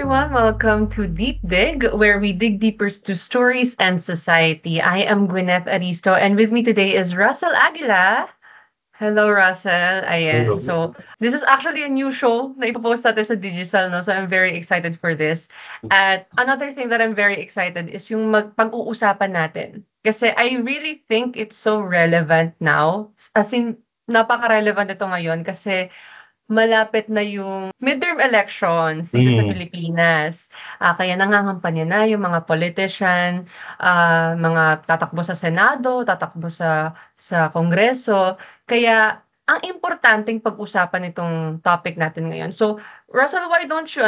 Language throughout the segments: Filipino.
everyone. Welcome to Deep Dig, where we dig deeper to stories and society. I am Gwyneth Aristo, and with me today is Russell Aguila. Hello, Russell. Ayan. Hello. So, this is actually a new show na ipopost natin sa digital, no? So, I'm very excited for this. At another thing that I'm very excited is yung pag-uusapan natin. Kasi I really think it's so relevant now. As in, napaka-relevant ito ngayon kasi malapit na yung midterm elections dito sa Mm. Pilipinas. Kaya nangangampanya na yung mga politician, mga tatakbo sa Senado, tatakbo sa Kongreso. Kaya ang importanteng pag-usapan itong topic natin ngayon. So, Russell, why don't you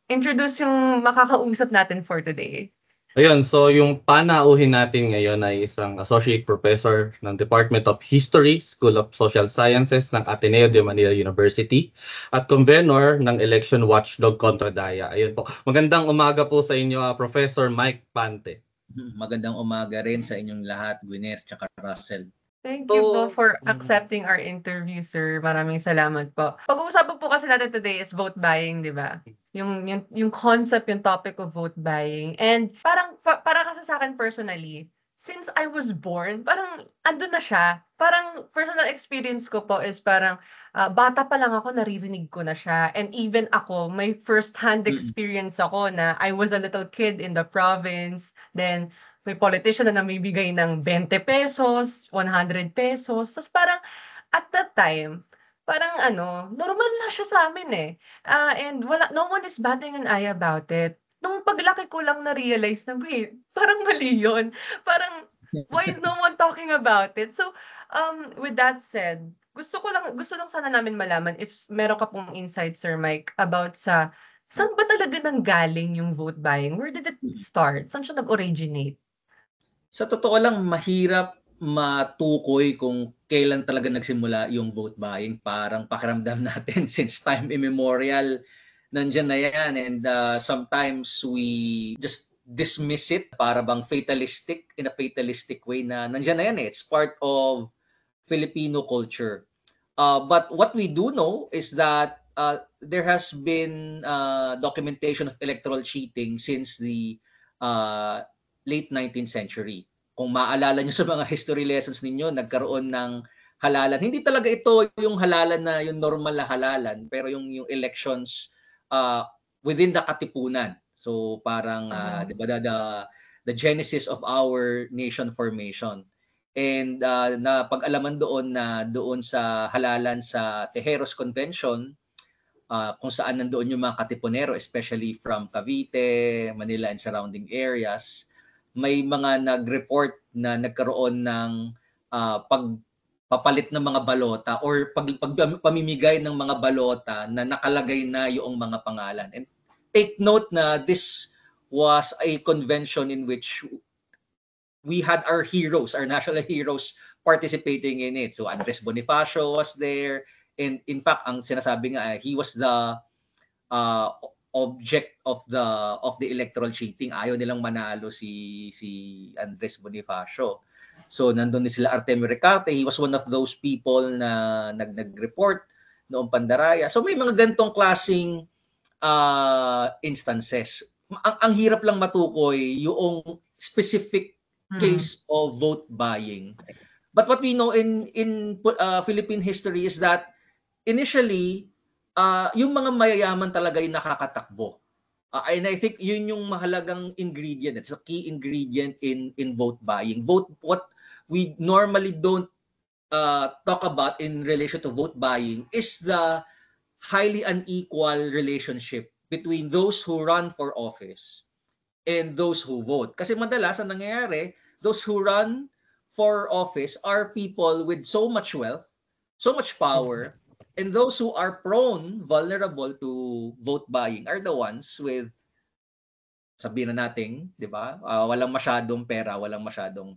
introduce yung makakausap natin for today? Ayun, so yung panauhin natin ngayon ay isang Associate Professor ng Department of History, School of Social Sciences ng Ateneo de Manila University at Convenor ng Election Watchdog Contra Daya. Ayun po. Magandang umaga po sa inyo, Professor Mike Pante. Magandang umaga rin sa inyong lahat, Gwyneth at Russell. Thank you po for accepting our interview, sir. Maraming salamat po. Pag-uusapan po kasi natin today is vote buying, di ba? Yung concept, yung topic of vote buying. And para kasi sa akin personally, since I was born, parang andun na siya. Parang personal experience ko po is parang bata pa lang ako, naririnig ko na siya. And even ako, may first-hand experience ako na I was a little kid in the province. Then, may politician na namibigay ng 20 pesos, 100 pesos. Tapos parang at that time, parang normal na siya sa amin eh. And no one is batting an eye about it. Nung paglaki ko lang na-realize na, wait, parang mali yun. Parang, why is no one talking about it? So, with that said, gusto lang sana namin malaman if meron ka pong insight, Sir Mike, about saan ba talaga nanggaling yung vote buying? Where did it start? Saan siya nag-originate? Sa totoo lang, mahirap matukoy kung kailan talaga nagsimula yung vote buying. Parang pakiramdam natin since time immemorial, nandyan na yan. And sometimes we just dismiss it para bang in a fatalistic way na nandyan na yan eh. It's part of Filipino culture. But what we do know is that there has been documentation of electoral cheating since the late 19th century. Kung maalala nyo sa mga history lessons ninyo, nagkaroon ng halalan. Hindi talaga ito yung halalan na yung normal na halalan, pero yung elections within the katipunan. So parang di ba, the genesis of our nation formation. And napag-alaman doon sa halalan sa Tejeros Convention, kung saan nandoon yung mga katipunero, especially from Cavite, Manila and surrounding areas, may mga nag-report na nagkaroon ng pagpapalit ng mga balota or pamimigay ng mga balota na nakalagay na yung mga pangalan. And take note na this was a convention in which we had our heroes, our national heroes participating in it. So Andres Bonifacio was there. And in fact, ang sinasabi nga, he was the object of the electoral cheating. Ayaw nilang manalo si Andres Bonifacio. So nandun din sila Artemio Recarte. He was one of those people na nag-report noong Pandaraya. So may mga gantong klaseng instances. Ang hirap lang matukoy yung specific case of vote buying. But what we know in Philippine history is that initially, yung mga mayayaman talaga yung nakakatakbo. And I think yun yung mahalagang ingredient. It's a key ingredient in vote buying. What we normally don't talk about in relation to vote buying is the highly unequal relationship between those who run for office and those who vote. Kasi madalas ang nangyayari, those who run for office are people with so much wealth, so much power, and those who are vulnerable to vote buying are the ones with, sabihin na natin, di ba? Walang masyadong pera, walang masyadong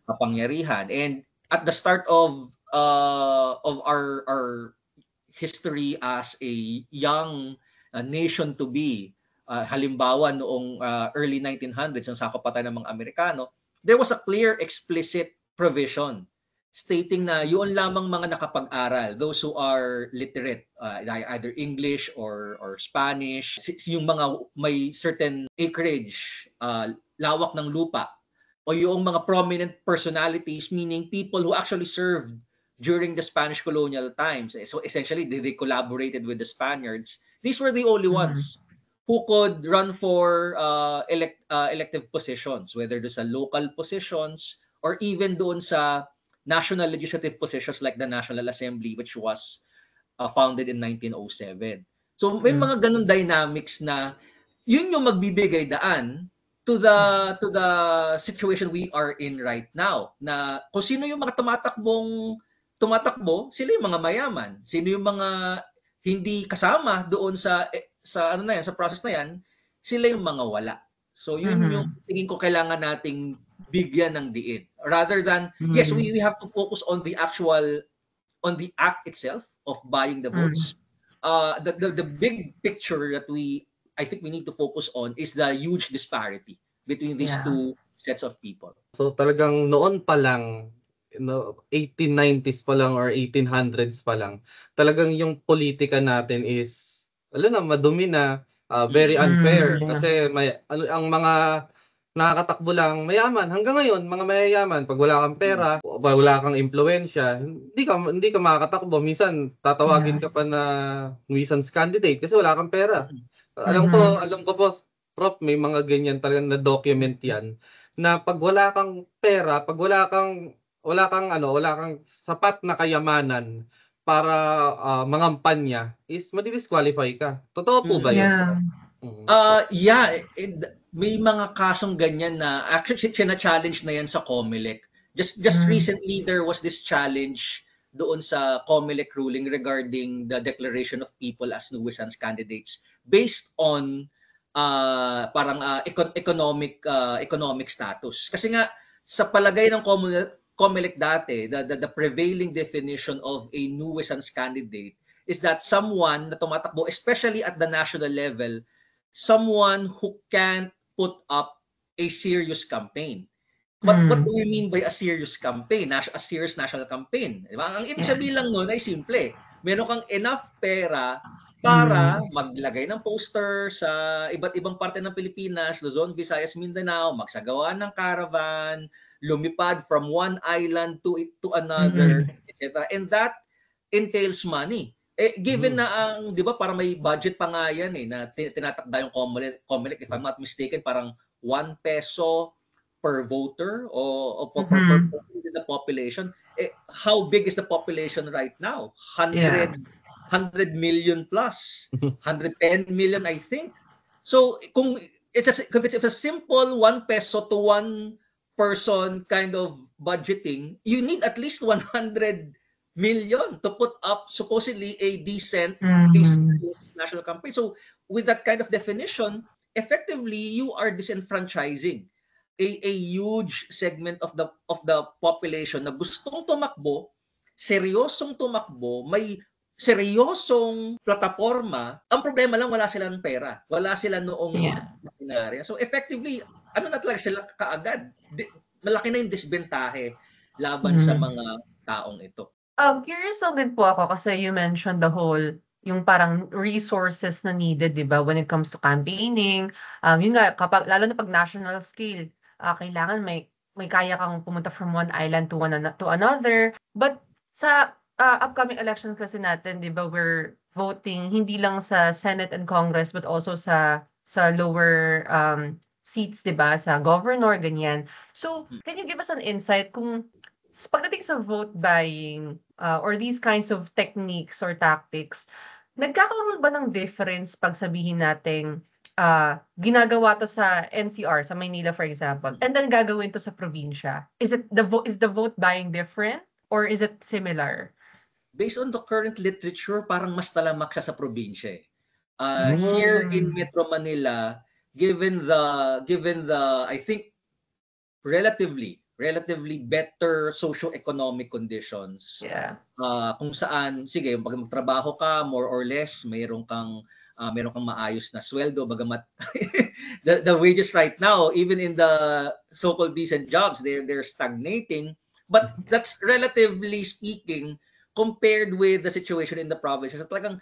kapangyarihan. And at the start of our history as a young nation to be, halimbawa noong early 1900s, yung sakop pa tayo ng mga Amerikano, there was a clear, explicit provision stating na yun lamang mga nakapag-aral, those who are literate, either English or Spanish, yung mga may certain acreage, lawak ng lupa, o yung mga prominent personalities, meaning people who actually served during the Spanish colonial times. So essentially, they collaborated with the Spaniards. These were the only ones who could run for elective positions, whether doon sa local positions or even doon sa national legislative positions like the National Assembly, which was founded in 1907. So may mga ganun dynamics na yun yung magbibigay daan to the situation we are in right now, na kung sino yung mga tumatakbo, sila yung mga mayaman. Sino yung mga hindi kasama doon sa ano na yan, sa process na yan, sila yung mga wala. So yun yung tingin ko kailangan nating bigyan ng diin. Rather than, yes, we have to focus on the act itself of buying the votes. The big picture that I think we need to focus on is the huge disparity between these two sets of people. So talagang noon pa lang, 1890s pa lang or 1800s pa lang, talagang yung politika natin is, madumi na, very unfair. Kasi ang mga nakakatakbo lang mayaman. Hanggang ngayon, mga mayayaman, pag wala kang pera, pag wala kang impluwensya, hindi ka makakatakbo. Minsan tatawagin ka pa na nuisance candidate kasi wala kang pera. Alam ko po, Prof, may mga ganyan talagang na document 'yan na pag wala kang pera, pag wala kang sapat na kayamanan para mangampanya, is madi-disqualify ka. Totoo po ba 'yun? May mga kasong ganyan na actually challenge na yan sa COMELEC. Just recently there was this challenge doon sa COMELEC ruling regarding the declaration of people as nuisance candidates based on economic status. Kasi nga sa palagay ng COMELEC dati, the prevailing definition of a nuisance candidate is that someone na tumatakbo, especially at the national level, someone who can't put up a serious campaign. What do we mean by a serious campaign? A serious national campaign. Diba? Ang ibig sabihin lang nun ay simple. Meron kang enough pera para maglagay ng poster sa iba't ibang parte ng Pilipinas, Luzon, Visayas, Mindanao, magsagawa ng caravan, lumipad from one island to another, etc. And that entails money. Given na di ba, para may budget pa nga yan na tinatakda yung COMELEC, if I'm not mistaken, parang 1 peso per voter o per the population. How big is the population right now? 100 million plus. 110 million, I think. So kung if it's a simple 1 peso to 1 person kind of budgeting, you need at least 100 million to put up supposedly a decent national campaign. So with that kind of definition, effectively you are disenfranchising a huge segment of the population na gustong tumakbo, seryosong tumakbo, may seryosong plataforma. Ang problema lang, wala silang pera. Wala sila noong makinarya. So effectively, ano na talaga sila kaagad? Malaki na yung disbentahe laban sa mga taong ito. Curious lang din po ako kasi you mentioned the whole, yung parang resources na needed, di ba, when it comes to campaigning. Yun nga, lalo na pag national scale, kailangan may kaya kang pumunta from one island to another. But sa upcoming elections kasi natin, di ba, we're voting hindi lang sa Senate and Congress but also sa lower seats, di ba, sa governor, ganyan. So, can you give us an insight kung pagdating sa vote buying or these kinds of techniques or tactics, nagkakaroon ba ng difference pag sabihin natin ginagawa to sa NCR, sa Maynila for example, and then gagawin to sa probinsya? Is the vote buying different or is it similar? Based on the current literature, parang mas talamak siya sa probinsya. Here in Metro Manila, given the I think relatively better socio-economic conditions. Kung saan, sige, pag magtrabaho ka, more or less, meron kang maayos na sweldo, bagamat the wages right now, even in the so-called decent jobs, they're stagnating. But that's relatively speaking compared with the situation in the provinces. Talagang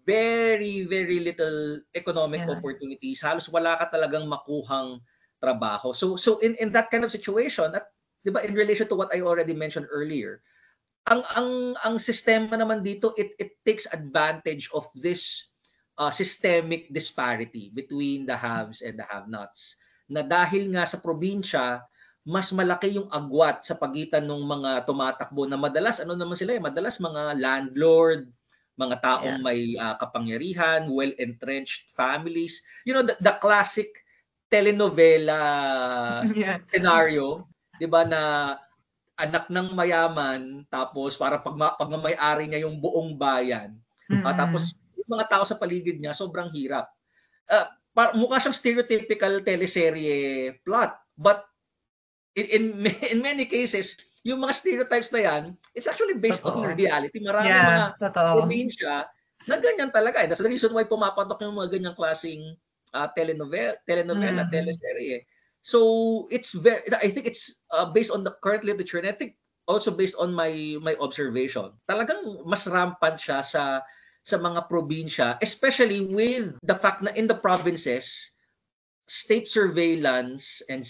very, very little economic Yeah. opportunities. Halos wala ka talagang makuhang trabaho. So in that kind of situation, at 'di ba, in relation to what I already mentioned earlier, ang sistema naman dito, it takes advantage of this systemic disparity between the haves and the have-nots. Na dahil nga sa probinsya, mas malaki yung agwat sa pagitan ng mga tumatakbo na madalas ano naman sila, madalas mga landlord, mga taong Yeah. may kapangyarihan, well-entrenched families. You know, the classic telenovela Yeah. scenario, 'di ba, na anak ng mayaman, tapos para pagmamay-ari niya yung buong bayan. Mm. Tapos yung mga tao sa paligid niya sobrang hirap. Mukha siyang stereotypical teleserye plot, but in many cases, yung mga stereotypes na yan, it's actually based on Totoo. reality. Maraming Yeah, mga totoo. probinsya na ganyan talaga. That's the reason why pumapatok yung mga ganyang klaseng telenovela, Mm. teleserye. So I think it's based on the current literature, and I think also based on my observation. Talagang mas rampant siya sa mga probinsya, especially with the fact na in the provinces, state surveillance and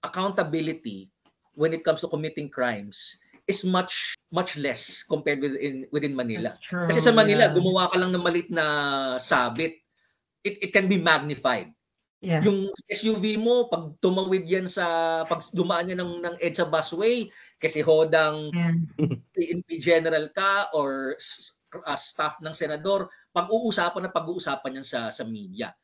accountability when it comes to committing crimes is much less compared within Manila. That's true. Kasi sa Manila, Yeah. gumawa ka lang ng maliit na sabit, it can be magnified. Yeah. Yung SUV mo, pag tumawid yan pag dumaan yan ng EDSA busway, kasi hodang Yeah. PNP general ka or staff ng senador, pag-uusapan yan sa media.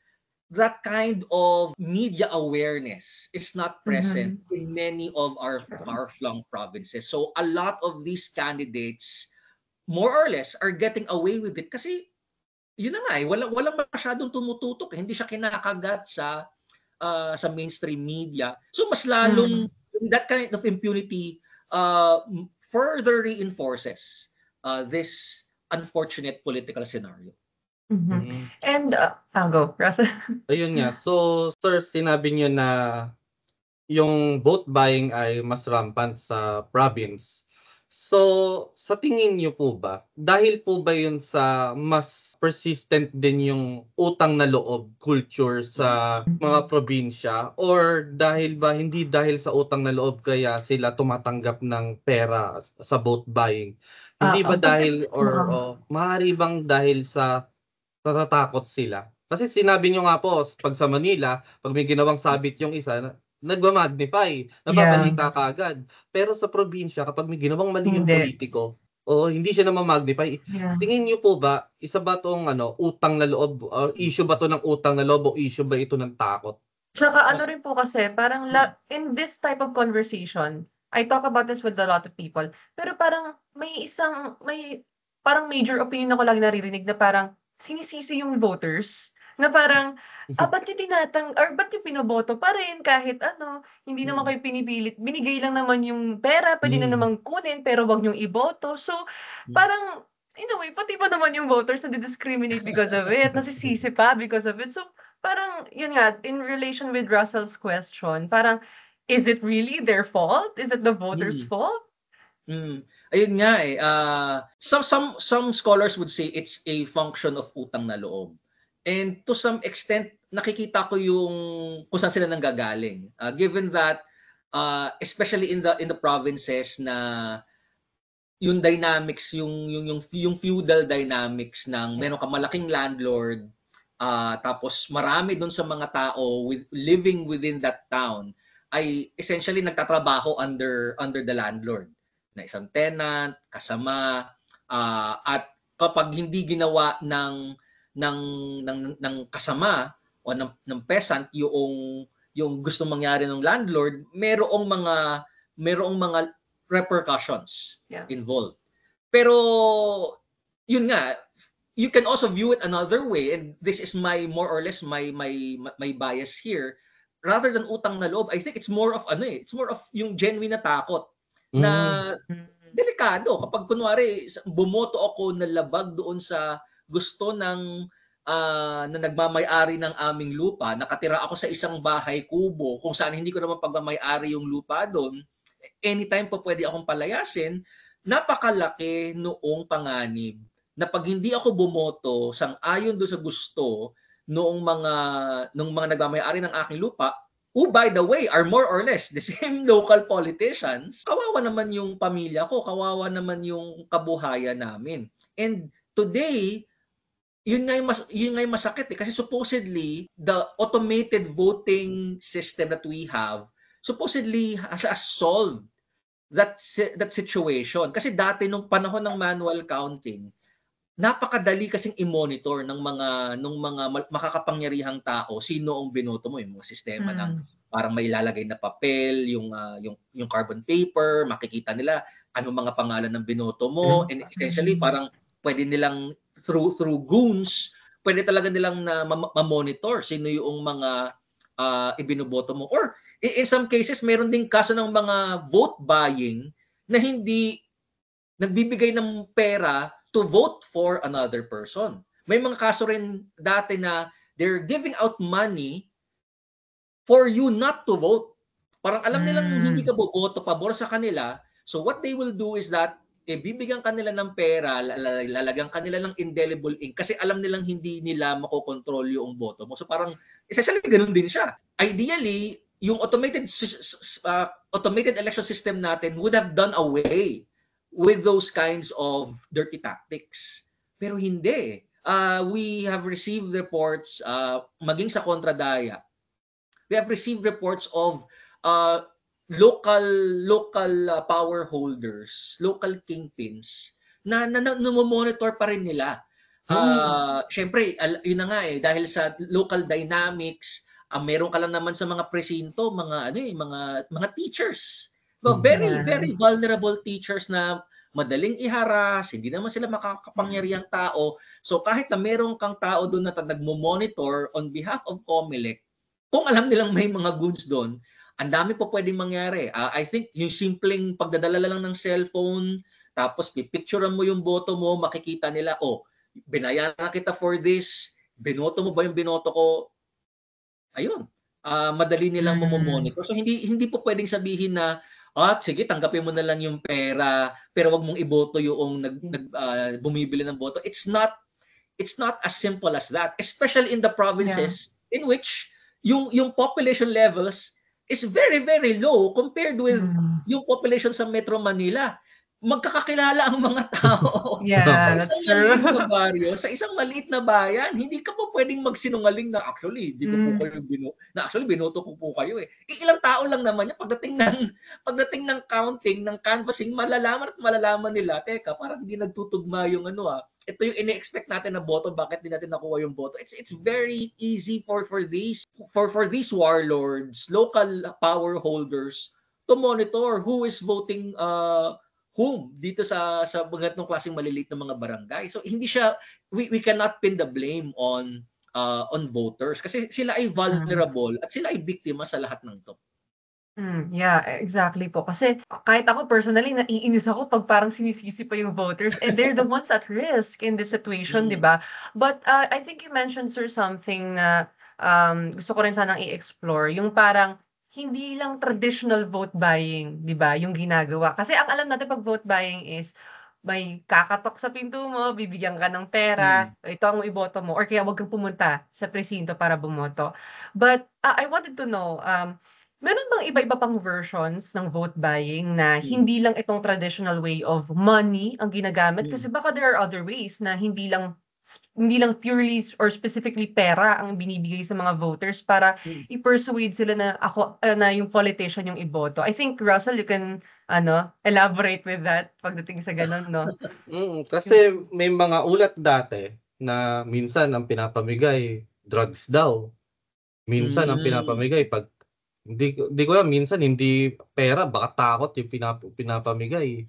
That kind of media awareness is not present in many of our far-flung provinces. So a lot of these candidates, more or less, are getting away with it kasi yun na nga walang masyadong tumututok. Hindi siya kinakagat sa mainstream media. So mas lalong that kind of impunity further reinforces this unfortunate political scenario. Mm-hmm. And go, Russell. Ayun nga. So, sir, sinabi niyo na yung vote buying ay mas rampant sa province. So, sa tingin niyo po ba, dahil po ba yun sa mas persistent din yung utang na loob culture sa mga probinsya, or hindi dahil sa utang na loob kaya sila tumatanggap ng pera sa vote buying? Hindi ba dahil maaari bang dahil sa natatakot sila? Kasi sinabi niyo nga po, pag sa Manila, pag may ginawang sabit yung isa, nagma-magnify, nababalita kaagad. Pero sa probinsya, kapag may ginawang mali yung politiko, hindi siya namamagnify. Yeah. Tingin niyo po ba, isa ba tong utang na loob, issue ba to ng utang na loob, o issue ba ito ng takot? Tsaka ano rin po kasi, parang in this type of conversation, I talk about this with a lot of people, pero parang may parang major opinion ako lagi naririnig na parang sinisisi yung voters, na parang, ba't yung pinoboto pa rin kahit hindi naman kayo pinipilit, binigay lang naman yung pera, pwede na namang kunin, pero wag niyong iboto. So, parang, in a way, pati pa naman yung voters na discriminate because of it, nasisisi pa because of it. So, parang, yun nga, in relation with Russell's question, parang, is it really their fault? Is it the voters' fault? Ayun nga some scholars would say it's a function of utang na loob. And to some extent, nakikita ko yung kung saan sila nanggagaling. Given that, especially in the provinces na yung dynamics, yung feudal dynamics ng meron ka malaking landlord, tapos marami doon sa mga tao living within that town ay essentially nagtatrabaho under the landlord na isang tenant, kasama, at kapag hindi ginawa ng kasama o ng peasant yung gusto mangyari ng landlord, merong mga repercussions involved. Pero yun nga, you can also view it another way, and this is more or less my bias here. Rather than utang na loob, I think it's more of yung genuine na takot na delikado kapag kunwari bumoto ako na labag doon sa gusto ng na nagmamay-ari ng aming lupa, nakatira ako sa isang bahay kubo kung saan hindi ko naman pagmamay-ari yung lupa doon. anytime po pwede akong palayasin, napakalaki noong panganib na pag hindi ako bumoto sang-ayon doon sa gusto noong mga nagmamay-ari ng aking lupa, who by the way are more or less the same local politicians, kawawa naman yung pamilya ko, kawawa naman yung kabuhayan namin. And today, yun nga yung masakit kasi supposedly the automated voting system that we have supposedly has solved that situation. Kasi dati nung panahon ng manual counting, napakadali kasing i-monitor ng mga makakapangyarihang tao sino ang binoto mo, yung mga sistema ng parang may ilalagay na papel, yung carbon paper, makikita nila anong mga pangalan ng binoto mo, and essentially parang pwede nilang through goons, pwede talaga nilang na ma-monitor sino yung mga ibinoboto mo. Or in some cases, meron ding kaso ng mga vote buying na hindi nagbibigay ng pera to vote for another person. May mga kaso rin dati na they're giving out money for you not to vote. Parang alam nilang hindi ka boboto pabor sa kanila. So what they will do is that bibigyan kanila ng pera, lalagyan kanila ng indelible ink kasi alam nilang hindi nila makokontrol yung boto mo. So parang essentially ganun din siya. Ideally, yung automated election system natin would have done away with those kinds of dirty tactics. Pero hindi. We have received reports, maging sa Kontradaya, we have received reports of local power holders, local kingpins, na monitor pa rin nila. Siyempre, yun na nga dahil sa local dynamics, meron ka lang naman sa mga presinto, mga teachers. Very, very vulnerable teachers na madaling iharas, hindi naman sila makakapangyarihang tao. So kahit na meron kang tao doon na nagmo-monitor on behalf of COMELEC, kung alam nilang may mga goons doon, ang dami po pwedeng mangyari. I think yung simpleng pagdadala lang ng cellphone, tapos pipicturean mo yung boto mo, makikita nila, binayaran kita for this, binoto mo ba yung binoto ko? Ayun. Madali nilang monitor. So hindi po pwedeng sabihin na sige, tanggapin mo na lang yung pera, pero wag mong iboto yung bumibili ng boto. It's not as simple as that, especially in the provinces in which yung population levels is very, very low compared with yung population sa Metro Manila. Magkakakilala ang mga tao sa isang maliit na baryo, sa isang maliit na bayan. Hindi ka po pwedeng magsinungaling na actually, di ko po kayo binoto ko po kayo Ilang tao lang naman yan. Pagdating ng counting, ng canvassing, malalaman nila, teka, parang hindi nagtutugma yung ito yung ine-expect natin na boto, bakit di natin nakuha yung boto? It's very easy for these warlords, local power holders to monitor who is voting whom dito sa mga itong klaseng maliliit na mga barangay. So hindi siya, we cannot pin the blame on voters kasi sila ay vulnerable at sila ay biktima sa lahat ng to. Yeah, exactly po. Kasi kahit ako personally, naiinis ako pag parang sinisisi pa yung voters and they're the ones at risk in this situation, di ba? But I think you mentioned, sir, something na gusto ko rin sanang i-explore. Yung parang hindi lang traditional vote buying, di ba, yung ginagawa. Kasi ang alam natin pag vote buying is may kakatok sa pinto mo, bibigyan ka ng pera, ito ang iboto mo, or kaya wag kang pumunta sa presinto para bumoto. But I wanted to know, meron bang iba-iba pang versions ng vote buying na hindi lang itong traditional way of money ang ginagamit? Kasi baka there are other ways na hindi lang purely or specifically pera ang binibigay sa mga voters para i-persuade sila na na yung politician yung iboto. I think, Russell, you can elaborate with that pagdating sa ganun, no? Kasi may mga ulat dati na minsan ang pinapamigay drugs daw. Minsan ang pinapamigay pag hindi ko alam, minsan hindi pera, baka takot yung pinapamigay.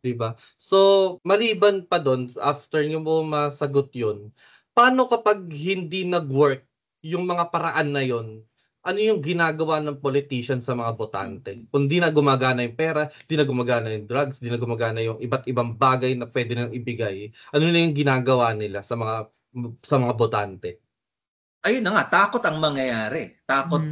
Diba? So, maliban pa doon, after nyo mo masagot yun, paano kapag hindi nag-work yung mga paraan na yun? Ano yung ginagawa ng politician sa mga botante? Kung di na gumagana yung pera, di na gumagana yung drugs, di na gumagana yung iba't ibang bagay na pwede nang ibigay, ano na yung ginagawa nila sa mga botante? Ayun na nga, takot ang mangyayari. Takot,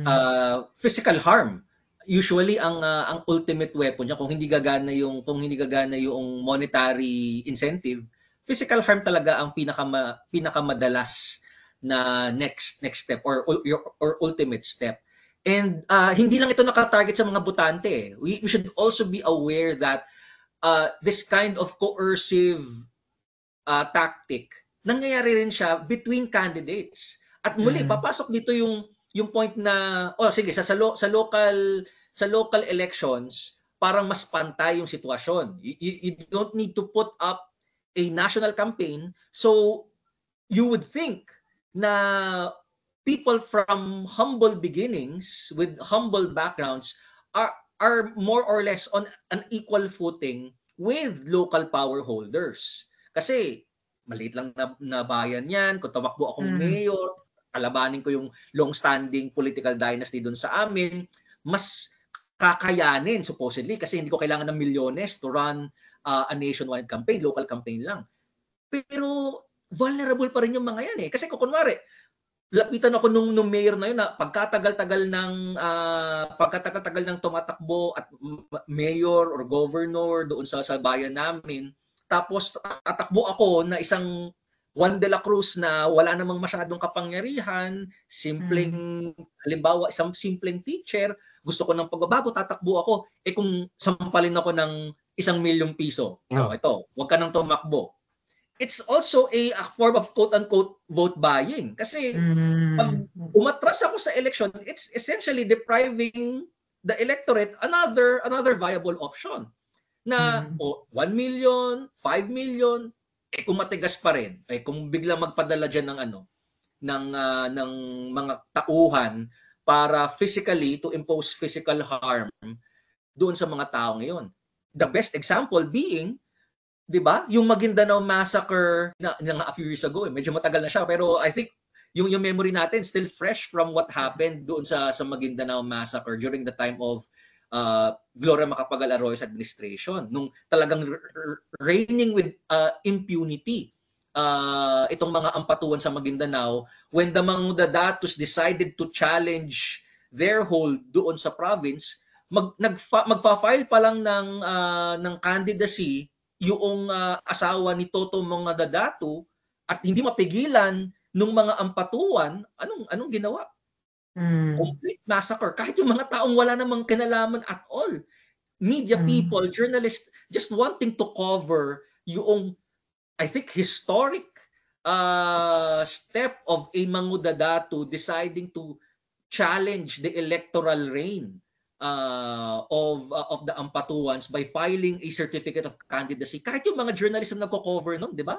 physical harm. usually ang ultimate weapon niya kung hindi gagana yung monetary incentive, physical harm talaga ang pinakamadalas na next step or ultimate step. And hindi lang ito nakatarget sa mga botante. We should also be aware that this kind of coercive tactic, nangyayari rin siya between candidates. At muli, papasok dito yung point na, sige, sa local elections, parang mas pantay yung sitwasyon. You don't need to put up a national campaign. So, you would think na people from humble beginnings with humble backgrounds are more or less on an equal footing with local power holders. Kasi maliit lang na bayan yan, kung tamakbo akong mayor, kalabanin ko yung long-standing political dynasty doon sa amin, mas kakayanin supposedly kasi hindi ko kailangan ng milyones to run a nationwide campaign, local campaign lang. Pero vulnerable pa rin yung mga yan eh. Kasi kung kunwari, lapitan ako nung mayor na yun na pagkatagal-tagal ng tumatakbo at mayor or governor doon sa bayan namin, tapos tatakbo ako na isang Juan de la Cruz na wala namang masyadong kapangyarihan, halimbawa isang simpleng teacher, gusto ko ng pagbabago, tatakbo ako, kung sampalin ako ng 1,000,000 piso, ito, wag ka nang tumakbo. It's also a form of quote-unquote vote buying. Kasi pag umatras ako sa election, it's essentially depriving the electorate another viable option. Na 1 million, 5 million, kung matigas pa rin, kung biglang magpadala dyan ng mga tauhan para physically to impose physical harm doon sa mga tao ngayon. The best example being, 'di ba? Yung Maguindanao massacre na a few years ago, medyo matagal na siya, pero I think yung memory natin still fresh from what happened doon sa Maguindanao massacre during the time of Gloria Macapagal-Arroyo's administration, nung talagang reigning with impunity itong mga ampatuan sa Maguindanao when the Mangudadatos decided to challenge their hold doon sa province, magfa-file pa lang ng candidacy yung asawa ni Toto Mangudadato at hindi mapigilan nung mga ampatuan, anong ginawa? Complete massacre. Kahit yung mga taong wala namang kinalaman at all. Media people, journalists, just wanting to cover yung, I think, historic step of a Mangudadato deciding to challenge the electoral reign of the ampatuans by filing a certificate of candidacy. Kahit yung mga journalists na nagko-cover nun, di ba?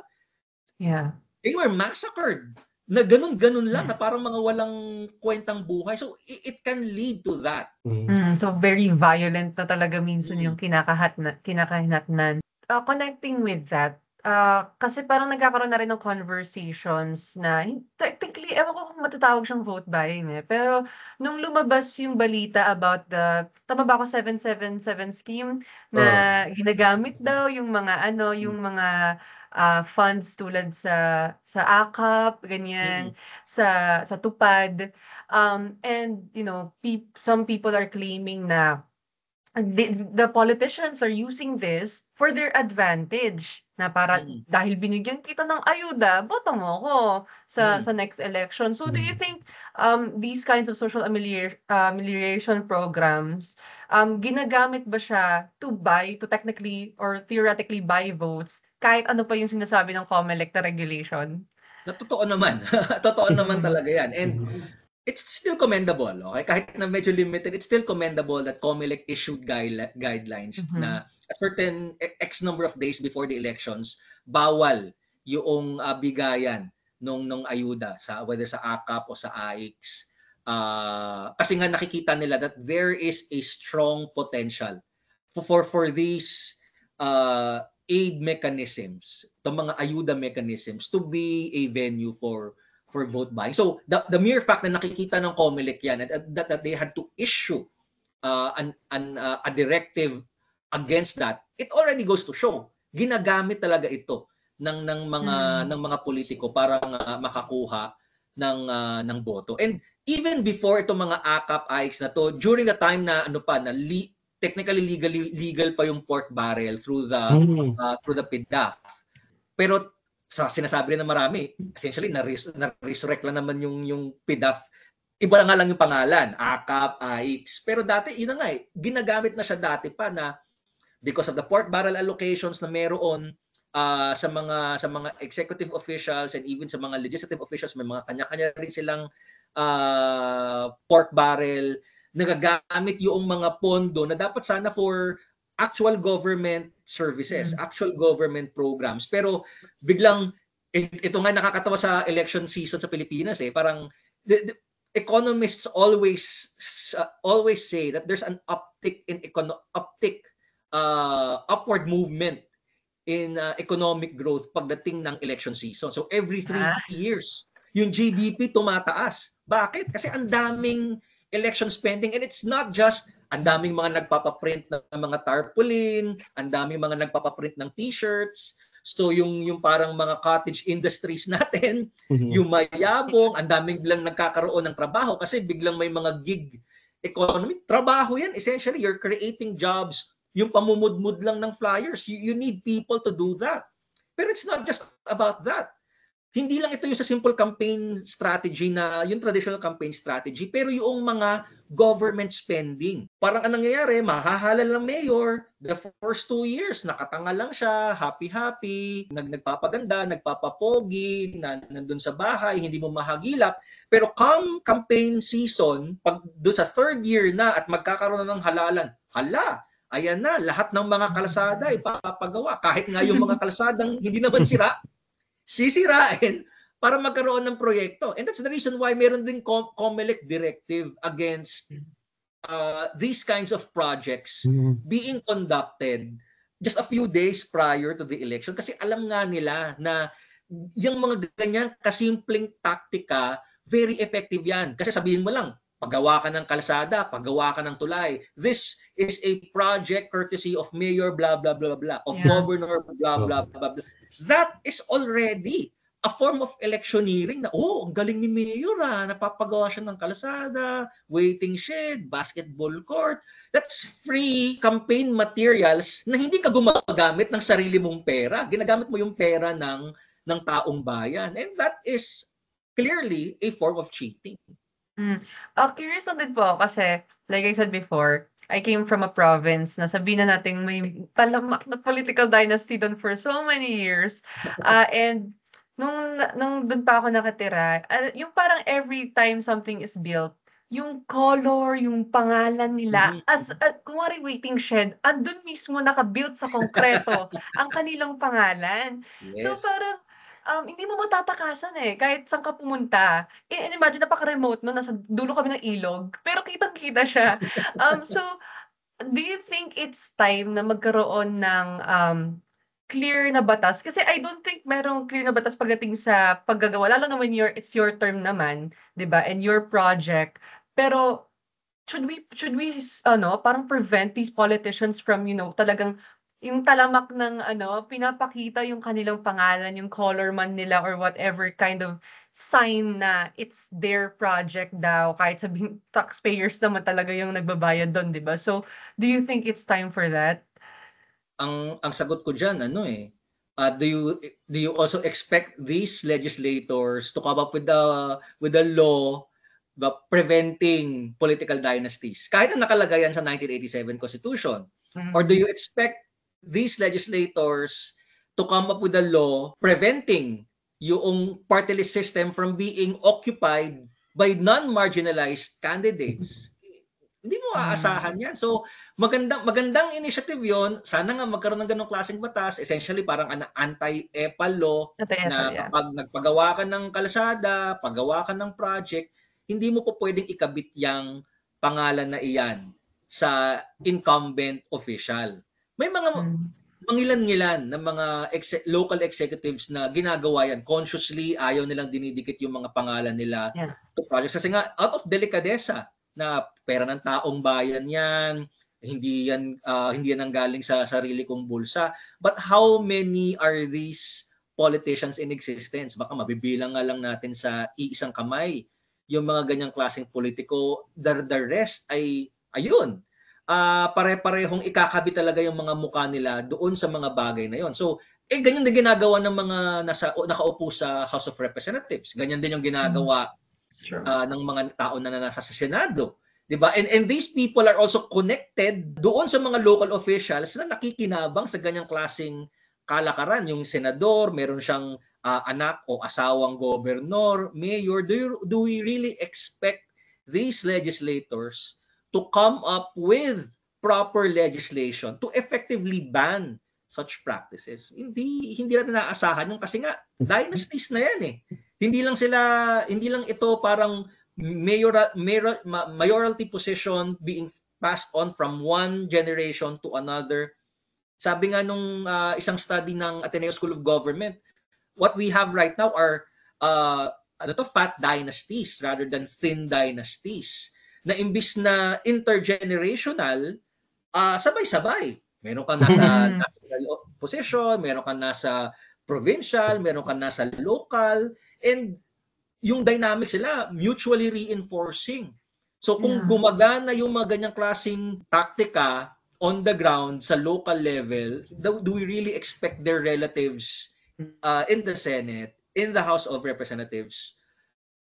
Yeah. They were massacred. Na ganun-ganun lang, na parang mga walang kwentang buhay. So, it can lead to that. So, very violent na talaga minsan yung kinakahinatnan. Connecting with that, kasi parang nagkakaroon na rin ng conversations na, technically, ewan ko kung matatawag siyang vote buying pero nung lumabas yung balita about tama ba ako, 777 scheme, na ginagamit daw yung mga funds tulad sa AKAP, ganyan, sa TUPAD, and some people are claiming na the politicians are using this for their advantage, na para dahil binigyan kita ng ayuda, boto mo ako sa next election. So do you think these kinds of social amelioration programs, ginagamit ba siya to technically or theoretically buy votes, kahit ano pa yung sinasabi ng COMELEC na regulation? Totoo naman. Totoo naman talaga yan. And it's still commendable, okay? Kahit na medyo limited, it's still commendable that COMELEC issued guidelines na a certain X number of days before the elections, bawal yung bigayan nung ayuda, whether sa AKAP o sa AIX. Kasi nga nakikita nila that there is a strong potential for these aid mechanisms, the mga ayuda mechanisms, to be a venue for vote buying. So the mere fact na nakikita ng COMELEC yan, that they had to issue a directive against that, it already goes to show ginagamit talaga ito ng mga politiko para makakuha ng boto. And even before itong mga AKAP, AIX na to, during the time na technically legal pa yung pork barrel through the PIDAF. Pero sa sinasabi rin ng marami, essentially na-resurrect lang naman yung PIDAF. Iba nga lang yung pangalan, AKAP, AIX. Pero dati, yun na nga ginagamit na siya dati pa na because of the pork barrel allocations na meron sa mga executive officials and even sa mga legislative officials, may mga kanya-kanya rin silang pork barrel, nagagamit yung mga pondo na dapat sana for actual government services, actual government programs. Pero biglang, ito nga nakakatawa sa election season sa Pilipinas parang the economists always say that there's an upward movement in economic growth pagdating ng election season. So every 3 years, yung GDP tumataas. Bakit? Kasi ang daming election spending, and it's not just ang daming mga nagpapaprint ng mga tarpaulin, ang daming mga nagpapaprint ng t-shirts. So yung parang mga cottage industries natin, yung mayabong, ang daming biglang nagkakaroon ng trabaho kasi biglang may mga gig economy. Trabaho yan. Essentially, you're creating jobs. Yung pamumudmud lang ng flyers, you need people to do that. Pero it's not just about that. Hindi lang ito yung sa simple campaign strategy na yung traditional campaign strategy, pero yung mga government spending. Parang anong nangyayari, mahahalal ng mayor, the first 2 years, nakatanga lang siya, happy-happy, nagpapaganda, nagpapapogi, nandun sa bahay, hindi mo mahagilap. Pero come campaign season, pag doon sa 3rd year na at magkakaroon na ng halalan, ayan na, lahat ng mga kalsada ipapagawa. Kahit nga yung mga kalsadang hindi naman sisirain para magkaroon ng proyekto. And that's the reason why meron din COMELEC directive against these kinds of projects being conducted just a few days prior to the election. Kasi alam nga nila na yung mga ganyan kasimpleng taktika, very effective yan. Kasi sabihin mo lang, paggawa ka ng kalsada, paggawa ka ng tulay. This is a project courtesy of Mayor blah blah blah blah, of Governor blah blah blah blah. That is already a form of electioneering na, ang galing ni Mayor napapagawa siya ng kalsada, waiting shed, basketball court. That's free campaign materials na hindi ka gumagamit ng sarili mong pera. Ginagamit mo yung pera ng taong bayan. And that is clearly a form of cheating. Curious lang din po kasi, like I said before, I came from a province na sabihin na natin may talamak na political dynasty doon for so many years. And nung doon pa ako nakatira, yung parang every time something is built, yung color, yung pangalan nila, kumari waiting shed, andun mismo naka-built sa konkreto ang kanilang pangalan. Yes. So parang, hindi mo matatakasan kahit saan ka pumunta. And imagine, napaka-remote no, nasa dulo kami ng ilog, pero kitang-kita siya. So, do you think it's time na magkaroon ng clear na batas? Kasi I don't think merong clear na batas pagdating sa paggagawa, lalo na when it's your term naman, 'di ba? And your project. Pero should we parang prevent these politicians from, talagang yung talamak ng pinapakita yung kanilang pangalan, yung color man nila or whatever kind of sign na it's their project daw, kahit sabihin taxpayers naman talaga yung nagbabayad doon, 'di ba? So, do you think it's time for that? Ang sagot ko diyan do you also expect these legislators to come up with the law preventing political dynasties kahit ang nakalagay yan sa 1987 Constitution? Or do you expect these legislators to come up with a law preventing yung party list system from being occupied by non-marginalized candidates? Hindi mo aasahan yan. So, magandang initiative yon. Sana nga magkaroon ng ganong klaseng batas. Essentially, parang anti-EPAL law na kapag nagpagawa ka ng kalsada, paggawa ka ng project, hindi mo po pwedeng ikabit yung pangalan na iyan sa incumbent official. May mga mangilan-ngilan ng mga local executives na ginagawa yan consciously, ayaw nilang dinidikit yung mga pangalan nila to projects. Kasi nga, out of delicadeza, na pera ng taong bayan yan, hindi yan nanggaling sa sarili kong bulsa. But how many are these politicians in existence? Baka mabibilang nga lang natin sa iisang kamay yung mga ganyang klaseng politiko. The rest ay, ayun, pare-parehong ikakabit talaga yung mga mukha nila doon sa mga bagay na yon. So, ganyan din ginagawa ng mga nakaupo sa House of Representatives. Ganyan din yung ginagawa ng mga tao na nasa Senado. Diba? And these people are also connected doon sa mga local officials na nakikinabang sa ganyang klaseng kalakaran. Yung senador, meron siyang anak o asawang gobernador, mayor. Do we really expect these legislators to come up with proper legislation to effectively ban such practices? Hindi natin naaasahan yung kasi nga dynasties na yan eh. Hindi lang ito parang mayoralty position being passed on from one generation to another. Sabi nga nung isang study ng Ateneo School of Government, what we have right now are fat dynasties rather than thin dynasties. Na imbis na intergenerational, sabay-sabay. Meron ka nasa national position, meron ka nasa provincial, meron ka nasa local, and yung dynamics sila mutually reinforcing. So kung gumagana yung mga ganyang klaseng taktika on the ground sa local level, do we really expect their relatives in the Senate, in the House of Representatives,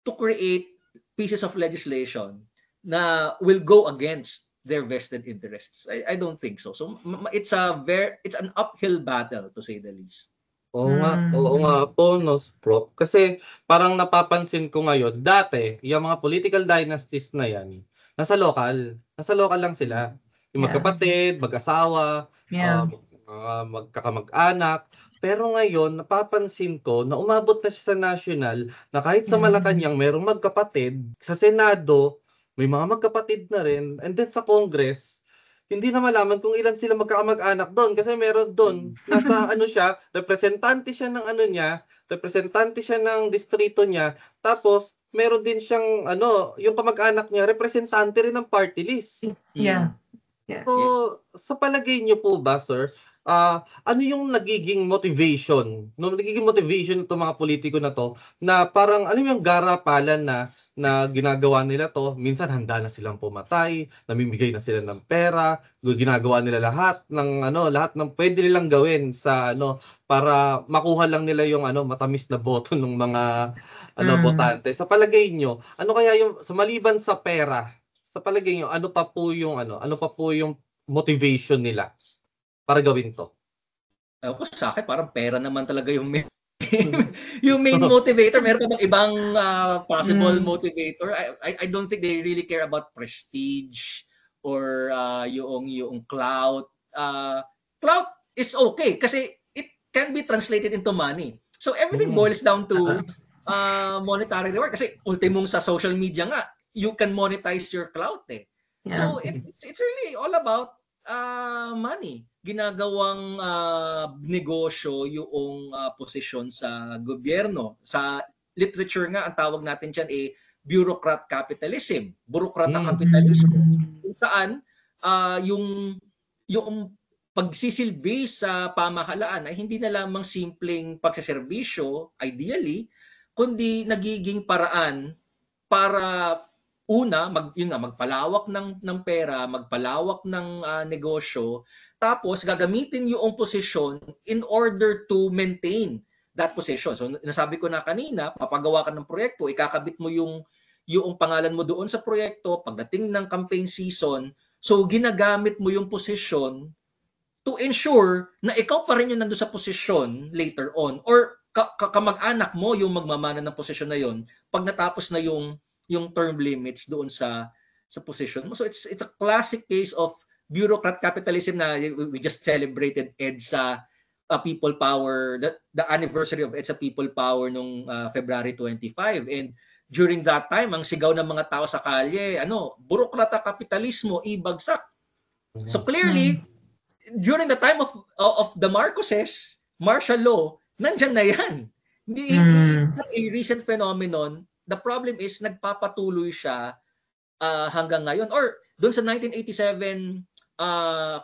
to create pieces of legislation na will go against their vested interests? I don't think so. So it's an uphill battle, to say the least. Oo nga po, no, Prof. Kasi parang napapansin ko ngayon, dati, yung mga political dynasties na yan, nasa local lang sila. Yung magkapatid, mag-asawa, magkakamag-anak. Pero ngayon, napapansin ko na umabot na siya sa national, na kahit sa Malacanang merong magkapatid, sa Senado, may mga magkapatid na rin, and then sa Congress, hindi na malaman kung ilan sila magkakamag-anak doon kasi meron doon nasa representante siya ng representante siya ng distrito niya, tapos meron din siyang yung kamag-anak niya representante rin ng party list. So sa palagay niyo po ba, sir, ano yung nagiging motivation ng mga politiko na to, na parang yung garapalan na ginagawa nila to, minsan handa na silang pumatay, namimigay na sila ng pera, ginagawa nila lahat ng pwede nilang gawin sa para makuha lang nila yung matamis na boto ng mga botante. Sa palagay nyo, ano kaya yung maliban sa pera, sa palagay nyo, ano pa po yung motivation nila para gawin to? Sa akin parang pera naman talaga yung yung main motivator. Meron ka bang ibang possible motivator? I don't think they really care about prestige or yung clout. Clout is okay kasi it can be translated into money. So everything boils down to monetary reward. Kasi ultimong sa social media nga, you can monetize your clout eh. So it's really all about money. Ginagawang negosyo yung posisyon sa gobyerno. Sa literature nga, ang tawag natin dyan bureaucrat capitalism. Burokrata capitalism. Kung saan yung pagsisilbi sa pamahalaan ay hindi na lamang simpleng pagsaserbisyo, ideally, kundi nagiging paraan para magpalawak ng pera, magpalawak ng negosyo, tapos gagamitin yung posisyon in order to maintain that position. So nasabi ko na kanina, papagawa ka ng proyekto, ikakabit mo yung pangalan mo doon sa proyekto pagdating ng campaign season. So ginagamit mo yung posisyon to ensure na ikaw pa rin yung nandun sa posisyon later on, or kamag-anak mo yung magmamana ng posisyon na yon pag natapos na yung term limits doon sa position mo. So it's a classic case of bureaucrat capitalism na we just celebrated EDSA People Power, the anniversary of EDSA People Power nung February 25. And during that time, ang sigaw ng mga tao sa kalye, burokrata kapitalismo, ibagsak. So clearly, during the time of the Marcoses, martial law, nandyan na yan. Hindi a recent phenomenon. The problem is nagpapatuloy siya hanggang ngayon. Or doon sa 1987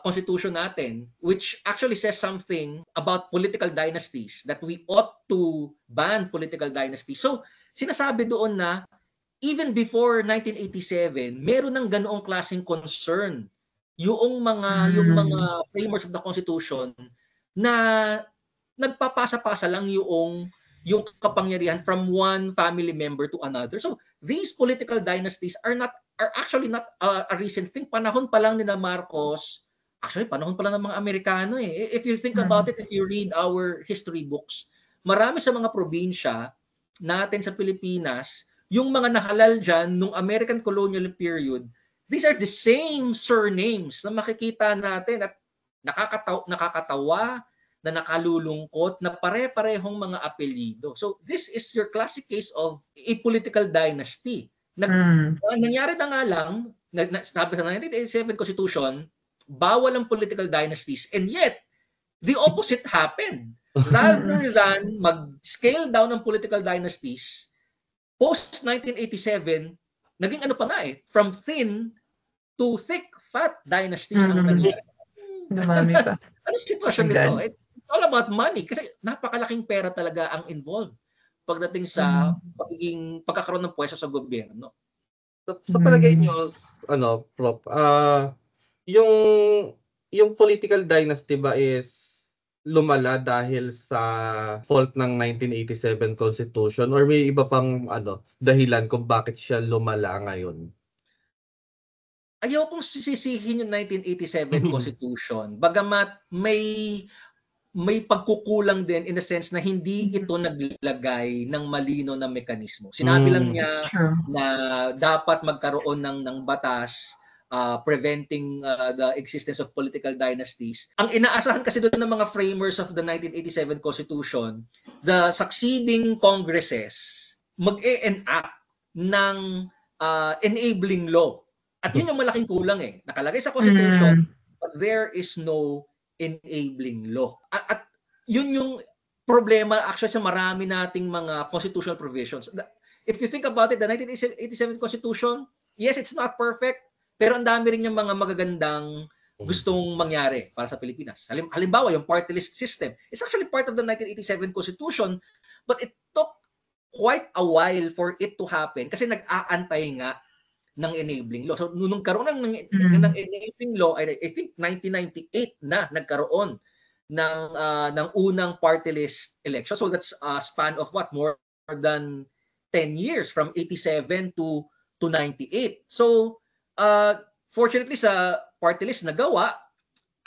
constitution natin, which actually says something about political dynasties, that we ought to ban political dynasties. So sinasabi doon na even before 1987, meron ng ganoong klaseng concern yung mga framers of the Constitution na nagpapasa-pasa lang yung kapangyarihan from one family member to another. So these political dynasties are actually not a recent thing. Panahon pa lang ni Marcos, actually panahon pa lang ng mga Amerikano eh. If you think about it, if you read our history books, marami sa mga probinsya natin sa Pilipinas, yung mga nahalal dyan nung American colonial period, these are the same surnames na makikita natin at nakakatawa, na nakalulungkot, na pare-parehong mga apelyido. So this is your classic case of a political dynasty. Nangyari na nga lang, sabi sa 1987 Constitution, bawal ang political dynasties, and yet, the opposite happened. Rather than mag-scale down ng political dynasties, post-1987, naging ano pa nga eh, from thin to thick, fat dynasties ang nangyari. Dumami pa. Anong sitwasyon nito? It's all about money kasi napakalaking pera talaga ang involved pagdating sa pagkakaroon ng pwesto sa gobyerno. Sa palagay nyo, Prof, yung political dynasty ba is lumala dahil sa fault ng 1987 Constitution or may iba pang dahilan kung bakit siya lumala ngayon? Ayaw kong sisisihin yung 1987 Constitution. Bagamat may pagkukulang din in the sense na hindi ito naglagay ng malino na mekanismo. Sinabi lang niya na dapat magkaroon ng batas preventing the existence of political dynasties. Ang inaasahan kasi doon ng mga framers of the 1987 Constitution, the succeeding congresses mag-e-enact ng enabling law. At yun yung malaking kulang eh. Nakalagay sa Constitution, but there is no enabling law. At yun yung problema actually sa marami nating mga constitutional provisions. If you think about it, the 1987 Constitution, yes, it's not perfect, pero ang dami rin yung mga magagandang gustong mangyari para sa Pilipinas. Halimbawa, yung party list system. It's actually part of the 1987 Constitution, but it took quite a while for it to happen kasi nag-aantay nga ng enabling law. So, nung karoon ng enabling law, I think 1998 na nagkaroon ng unang party list election. So, that's a span of what? More than 10 years from 87 to 98. So, fortunately sa party list nagawa,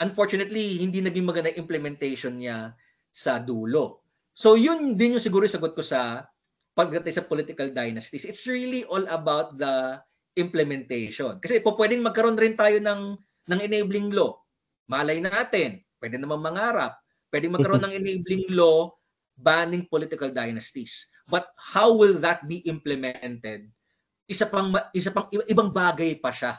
unfortunately, hindi naging maganda implementation niya sa dulo. So, yun din yung siguro sagot ko sa pagdating sa political dynasties. It's really all about the implementation. Kasi pwedeng magkaroon rin tayo ng enabling law. Malay natin, pwede naman mangarap, pwedeng magkaroon ng enabling law banning political dynasties. But how will that be implemented? Isa pang ibang bagay pa siya.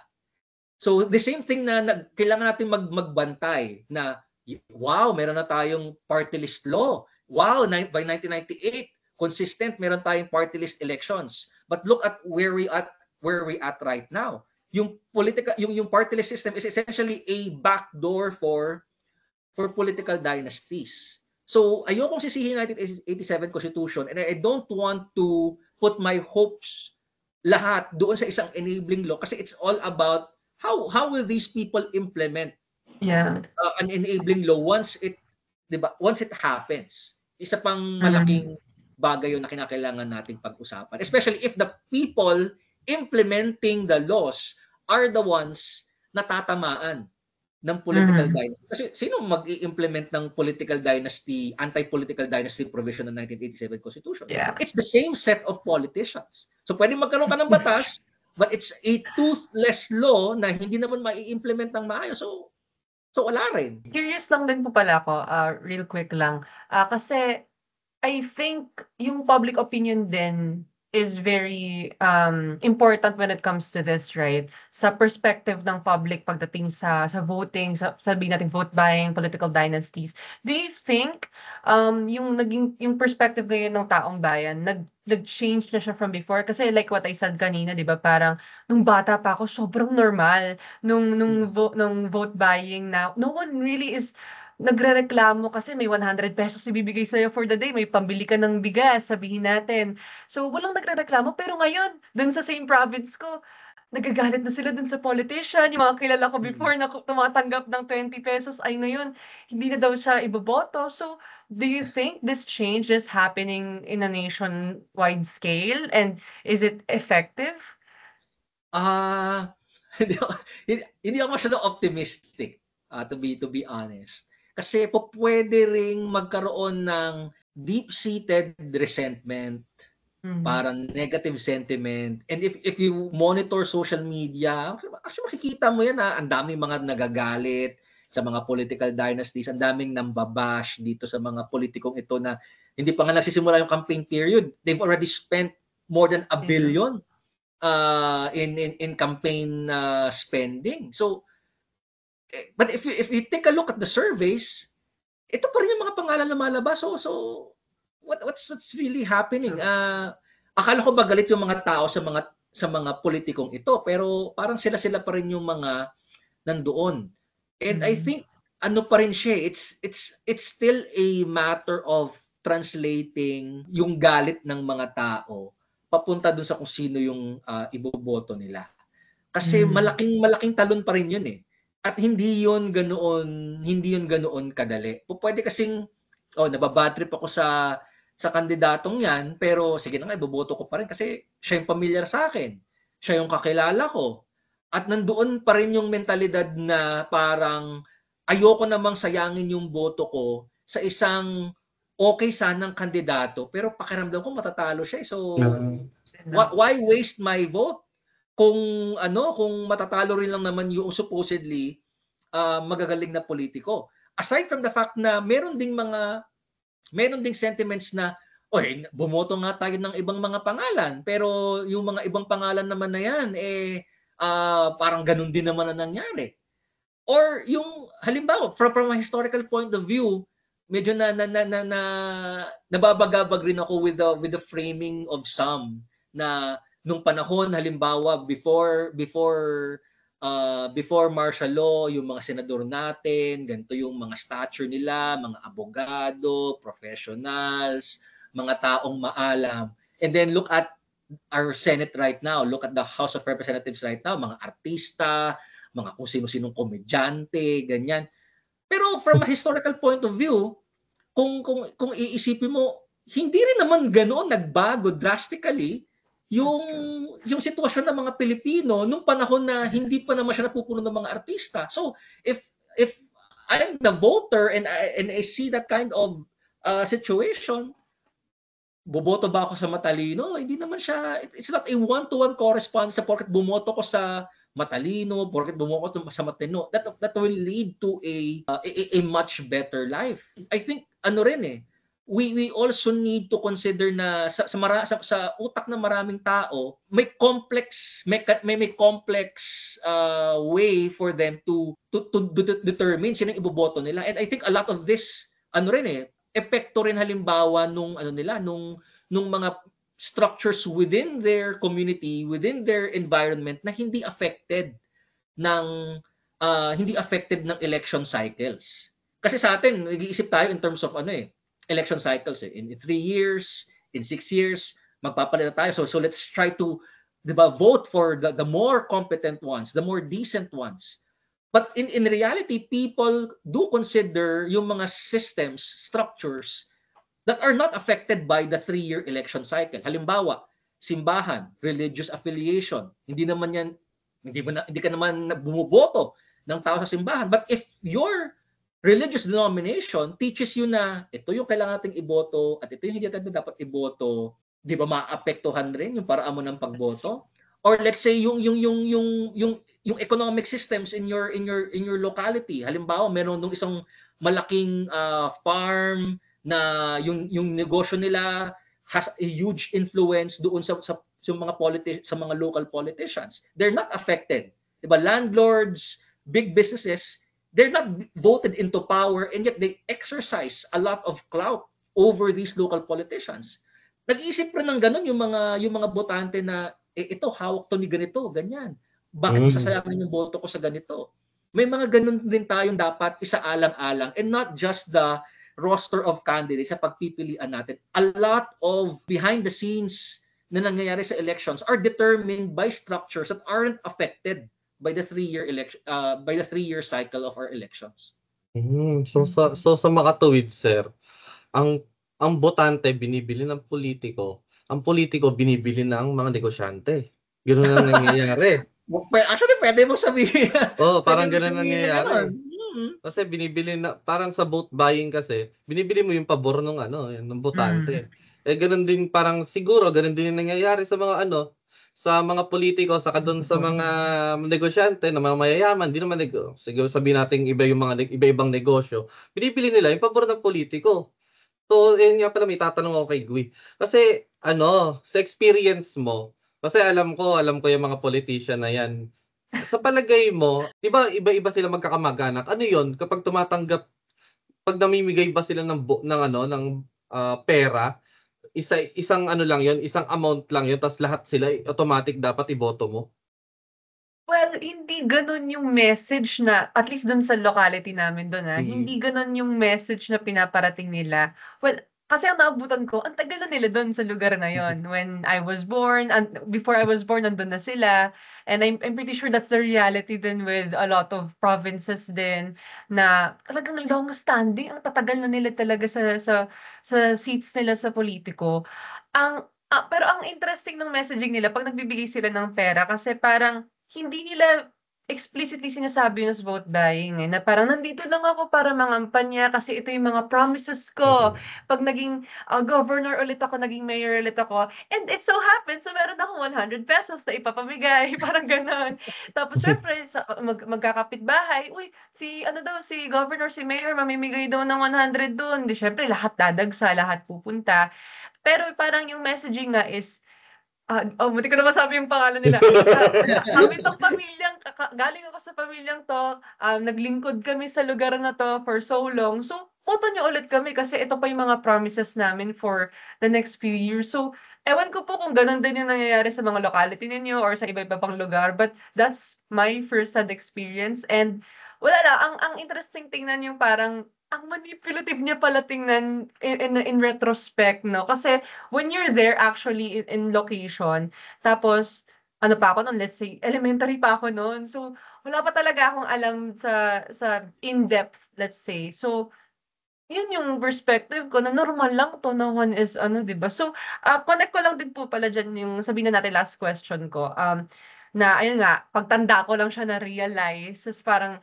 So the same thing na kailangan natin magbantay na wow, meron na tayong party list law. Wow, by 1998, consistent meron tayong party list elections. But look at where we at right now. Yung party list system is essentially a backdoor for political dynasties. So ayokong sisihin 1987 Constitution, and I don't want to put my hopes lahat doon sa isang enabling law kasi it's all about how will these people implement an enabling law once it happens. Isa pang malaking bagay yun na kinakailangan nating pag-usapan, especially if the people implementing the laws are the ones na tatamaan ng political dynasty. Kasi sino mag-i-implement ng political dynasty, anti-political dynasty provision ng 1987 Constitution? Yeah. It's the same set of politicians. So pwede magkaroon ka ng batas, but it's a toothless law na hindi naman mai-implement ng maayos. So wala rin. Curious lang din po pala ako, real quick lang. Kasi I think yung public opinion din is very important when it comes to this, right? Sa perspective ng public pagdating sa voting, sabihin natin vote buying, political dynasties. Do you think yung perspective ngayon ng taong bayan nag-change na siya from before? Kasi like what I said kanina, 'di ba? Parang nung bata pa ako, sobrang normal nung vote buying na no one really is nagrereklamo kasi may 100 pesos ibibigay sa'yo for the day, may pambili ka ng bigas, sabihin natin. So, walang nagrereklamo, pero ngayon, dun sa same province ko, nagagalit na sila dun sa politician. Yung mga kilala ko before na tumatanggap ng 20 pesos ay ngayon, hindi na daw siya iboboto. So, do you think this change is happening in a nationwide scale? And is it effective? Ah, hindi ako masyadong optimistic, to be honest. Kasi pwede ring magkaroon ng deep-seated resentment, parang negative sentiment. And if you monitor social media, actually makikita mo yan ang daming mga nagagalit sa mga political dynasties, ang daming nambabash dito sa mga politikong ito na hindi pa nga nagsisimula yung campaign period. They've already spent more than $1 billion in campaign spending. So, but if you take a look at the surveys, ito pa rin yung mga pangalan na lumalabas. So what's really happening? Akala ko ba galit yung mga tao sa mga politikong ito, pero parang sila pa rin yung mga nandoon. And I think ano pa rin siya, it's still a matter of translating yung galit ng mga tao papunta dun sa kung sino yung iboboto nila. Kasi malaking talon pa rin yun eh. At hindi yun ganoon kadali. Pwede kasing nababatrip ako sa kandidatong yan, pero sige na nga, iboboto ko pa rin kasi siya yung familiar sa akin. Siya yung kakilala ko. At nandoon pa rin yung mentalidad na parang ayoko namang sayangin yung boto ko sa isang okay sanang kandidato, pero pakiramdam ko matatalo siya. So, why waste my vote? Kung matatalo rin lang naman yung supposedly magagaling na politiko. Aside from the fact na meron ding sentiments na bumoto nga tayo ng ibang mga pangalan, pero yung mga ibang pangalan naman na yan parang ganun din naman ang nangyari. Or yung halimbawa from a historical point of view, medyo nababagabag rin ako with the framing of some na nung panahon halimbawa before martial law, yung mga senador natin, ganito yung mga stature nila, mga abogado, professionals, mga taong maalam. And then look at our Senate right now, look at the House of Representatives right now, mga artista, mga kung sino-sinong komedyante, ganyan. Pero from a historical point of view, kung iisipin mo, hindi rin naman ganoon nagbago drastically yung sitwasyon ng mga Pilipino nung panahon na hindi pa naman siya napupuno ng mga artista. So if I'm the voter and I see that kind of situation, boboto ba ako sa matalino? Hindi naman siya, it's not a one-to-one correspondence sa porket bumoto ko sa matalino, porket bumoto ko sa matino. That will lead to a much better life. I think we also need to consider na sa utak ng maraming tao may complex way for them to determine sino yung iboboto nila. And I think a lot of this epekto rin halimbawa nung mga structures within their community, within their environment na hindi affected ng election cycles. Kasi sa atin, nag-iisip tayo in terms of election cycles in 3 years, in 6 years, magpapalit na tayo. So let's try to vote for the more competent ones, the more decent ones. But in reality, people do consider yung mga systems, structures that are not affected by the 3-year election cycle. Halimbawa, simbahan, religious affiliation. Hindi ka naman bumuboto ng tao sa simbahan. But if your religious denomination teaches you na ito yung kailangan nating iboto at ito yung hindi natin dapat iboto, di ba maapektuhan rin yung paraan mo ng pagboto? Or let's say yung economic systems in your locality. Halimbawa, meron nung isang malaking farm na yung negosyo nila has a huge influence doon sa mga local politicians. They're not affected. Diba? Landlords, big businesses, they're not voted into power and yet they exercise a lot of clout over these local politicians. Nag-iisip rin ng ganun yung mga botante na ito hawak to ni ganito, ganyan. Bakit ko sasayangin yung boto ko sa ganito? May mga ganun din tayong dapat isaalang-alang, and not just the roster of candidates sa pagpipilian natin. A lot of behind the scenes na nangyayari sa elections are determined by structures that aren't affected by the 3-year election, by the 3-year cycle of our elections. So sa makatuwid, sir, ang botante binibili ng politiko, ang politiko binibili ng mga negosyante. Ganoon ang nangyayari. Actually, pwede mo sabihin. Parang Pwede mo ganoon sabihin na nangyayari. ganun. Kasi binibili na, parang sa vote buying kasi, binibili mo yung pabor ng ng botante. Ganoon din, parang siguro ganoon din yung nangyayari sa mga sa mga politiko, saka doon sa mga negosyante na mga mayayaman, di naman siguro sabihin natin iba yung mga iba-ibang negosyo. Binibili nila yung pabor ng politiko. So, yun nga pala, may tatanong ako kay Gui. Kasi, sa experience mo, kasi alam ko yung mga politician na yan. Sa palagay mo, di ba iba-iba sila magkakamag-anak? Ano yun? Kapag pag namimigay ba sila ng pera, isang lang yun, isang amount lang yun, tapos lahat sila automatic dapat iboto mo? Well, hindi gano'n yung message na at least dun sa locality namin dun, hindi gano'n yung message na pinaparating nila. Well, kasi ang naabutan ko, ang tagal na nila dun sa lugar na yon. When I was born, and before I was born, nandun na sila. And I'm pretty sure that's the reality din with a lot of provinces din na talagang long standing, ang tatagal na nila talaga sa seats nila sa politiko. Pero ang interesting ng messaging nila 'pag nagbibigay sila ng pera kasi parang hindi nila explicitly sinasabi yung vote buying, na parang, "Nandito lang ako para mangampanya kasi ito yung mga promises ko. 'Pag naging, governor ulit ako, naging mayor ulit ako, and it so happens na meron akong ₱100 na ipapamigay." Parang gano'n. Tapos siyempre magkakapitbahay, "Uy, si ano daw, si governor, si mayor mamimigay daw ng 100 dun." 'Di siyempre lahat dadagsa, lahat pupunta. Pero parang yung messaging nga is, buti ko na masabi yung pangalan nila. Kami 'tong pamilyang galing ako sa pamilyang 'to, naglingkod kami sa lugar na 'to for so long. So, boto niyo ulit kami kasi ito pa yung mga promises namin for the next few years. So, ewan ko po kung gano'n din yung nangyayari sa mga locality ninyo or sa iba-iba pang lugar, but that's my first-hand experience, and wala lang, ang interesting tingnan yung parang ang manipulative niya pala tingnan in retrospect 'no, kasi when you're there actually in location, tapos ano pa ako nun, let's say elementary pa ako nun. So, wala pa talaga akong alam sa in-depth, let's say. So, yun yung perspective ko na normal lang 'to na one is ano, 'di ba? So, connect ko lang din po pala diyan yung sabihin na natin last question ko, na ayun nga, pagtanda ko lang siya na-realize ta's parang,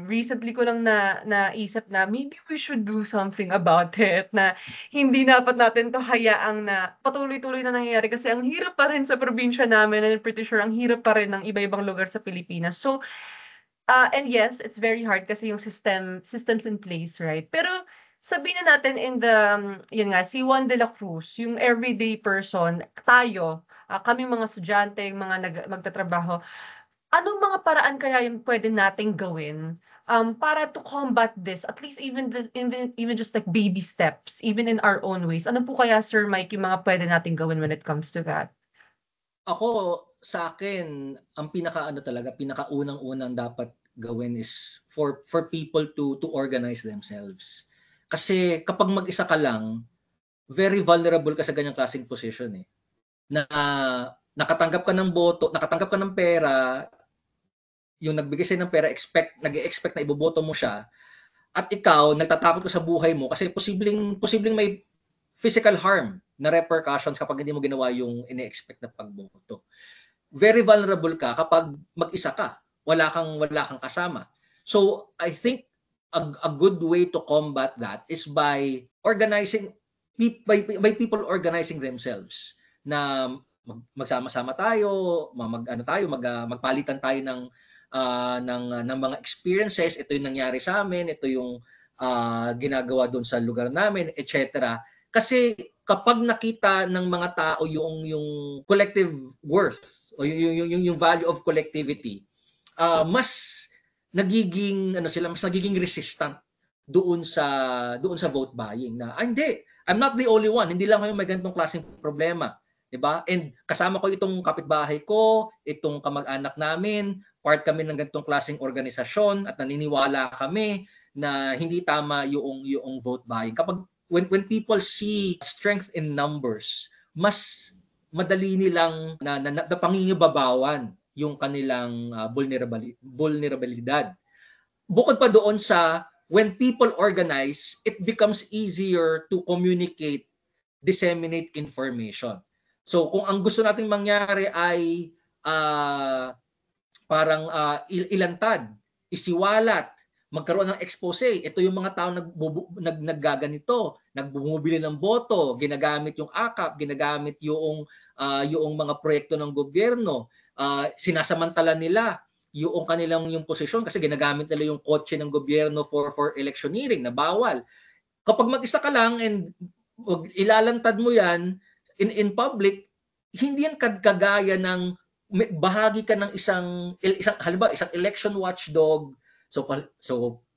recently ko lang naisip na maybe we should do something about it, na hindi dapat natin 'to hayaang na patuloy-tuloy na nangyayari kasi ang hirap pa rin sa probinsya namin, and I'm pretty sure ang hirap pa rin ng iba-ibang lugar sa Pilipinas. So, and yes, it's very hard kasi yung systems in place, right? Pero sabihin na natin in the, yun nga, si Juan de la Cruz, yung everyday person, tayo, kaming mga estudyante, yung mga magtatrabaho, anong mga paraan kaya yung pwede nating gawin, para to combat this, at least even just like baby steps, even in our own ways? Ano po kaya, Sir Mike, yung mga pwede nating gawin when it comes to that? Ako, sa akin, ang pinakaunang-unang dapat gawin is for people to organize themselves. Kasi kapag mag-isa ka lang, very vulnerable ka sa ganyang klaseng position eh. Na nakatanggap ka ng boto, nakatanggap ka ng pera, yung nagbigay sa'yo ng pera, nag-expect na iboboto mo siya, at ikaw, nagtatakot ka sa buhay mo kasi posibleng may physical harm na repercussions kapag hindi mo ginawa yung ine-expect na pagboto. Very vulnerable ka kapag mag-isa ka. Wala kang kasama. So, I think a good way to combat that is by people organizing themselves, na magsama-sama tayo, magpalitan tayo ng mga experiences. Ito yung nangyari sa amin, ito yung ginagawa doon sa lugar namin, etc. Kasi kapag nakita ng mga tao yung collective worth o yung value of collectivity, mas nagiging resistant doon sa vote buying, na hindi, I'm not the only one, hindi lang kayo may ganitong klaseng problema. Diba? And kasama ko itong kapitbahay ko, itong kamag-anak namin, part kami ng ganitong klaseng organisasyon at naniniwala kami na hindi tama yung vote buying. Kapag when people see strength in numbers, mas madali nilang na pangingibabawan yung kanilang vulnerabilidad. Bukod pa doon sa when people organize, it becomes easier to communicate, disseminate information. So kung ang gusto nating mangyari ay parang ilantad, isiwalat, magkaroon ng expose, ito yung mga tao naggaganito, nagbumubili ng boto, ginagamit yung AKAP, ginagamit yung mga proyekto ng gobyerno, sinasamantala nila yung kanilang yung posisyon kasi ginagamit nila yung kotse ng gobyerno for electioneering na bawal. Kapag mag-isa ka lang and ilalantad mo yan in public, hindi yan kagaya ng bahagi ka ng isang halimbawa isang election watchdog. So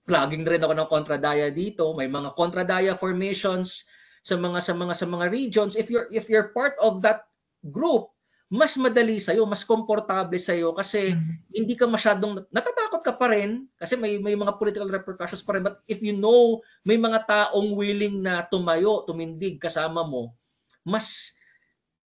plugging rin ako ng Kontradaya dito, may mga Kontradaya formations sa mga regions. If you're part of that group, mas madali sa'yo, mas komportable sa'yo kasi hindi ka masyadong, natatakot ka pa rin kasi may mga political repercussions pa rin, but if you know may mga taong willing na tumayo, tumindig kasama mo, mas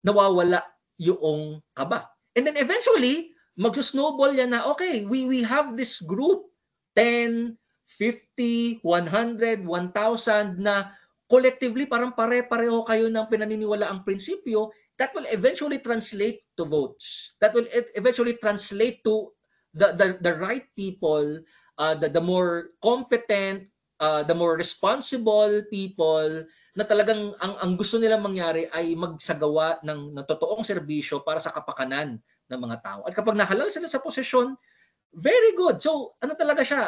nawawala yung kaba. And then eventually, mag-snowball yan na, okay, we have this group, 10, 50, 100, 1,000 na collectively parang pare-pareho kayo ng pinaniniwalaang prinsipyo. That will eventually translate to votes. That will eventually translate to the right people, the more competent, the more responsible people na talagang ang gusto nila mangyari ay magsagawa ng totoong serbisyo para sa kapakanan ng mga tao. At kapag nahalal sila sa posisyon, very good. So, ano talaga siya?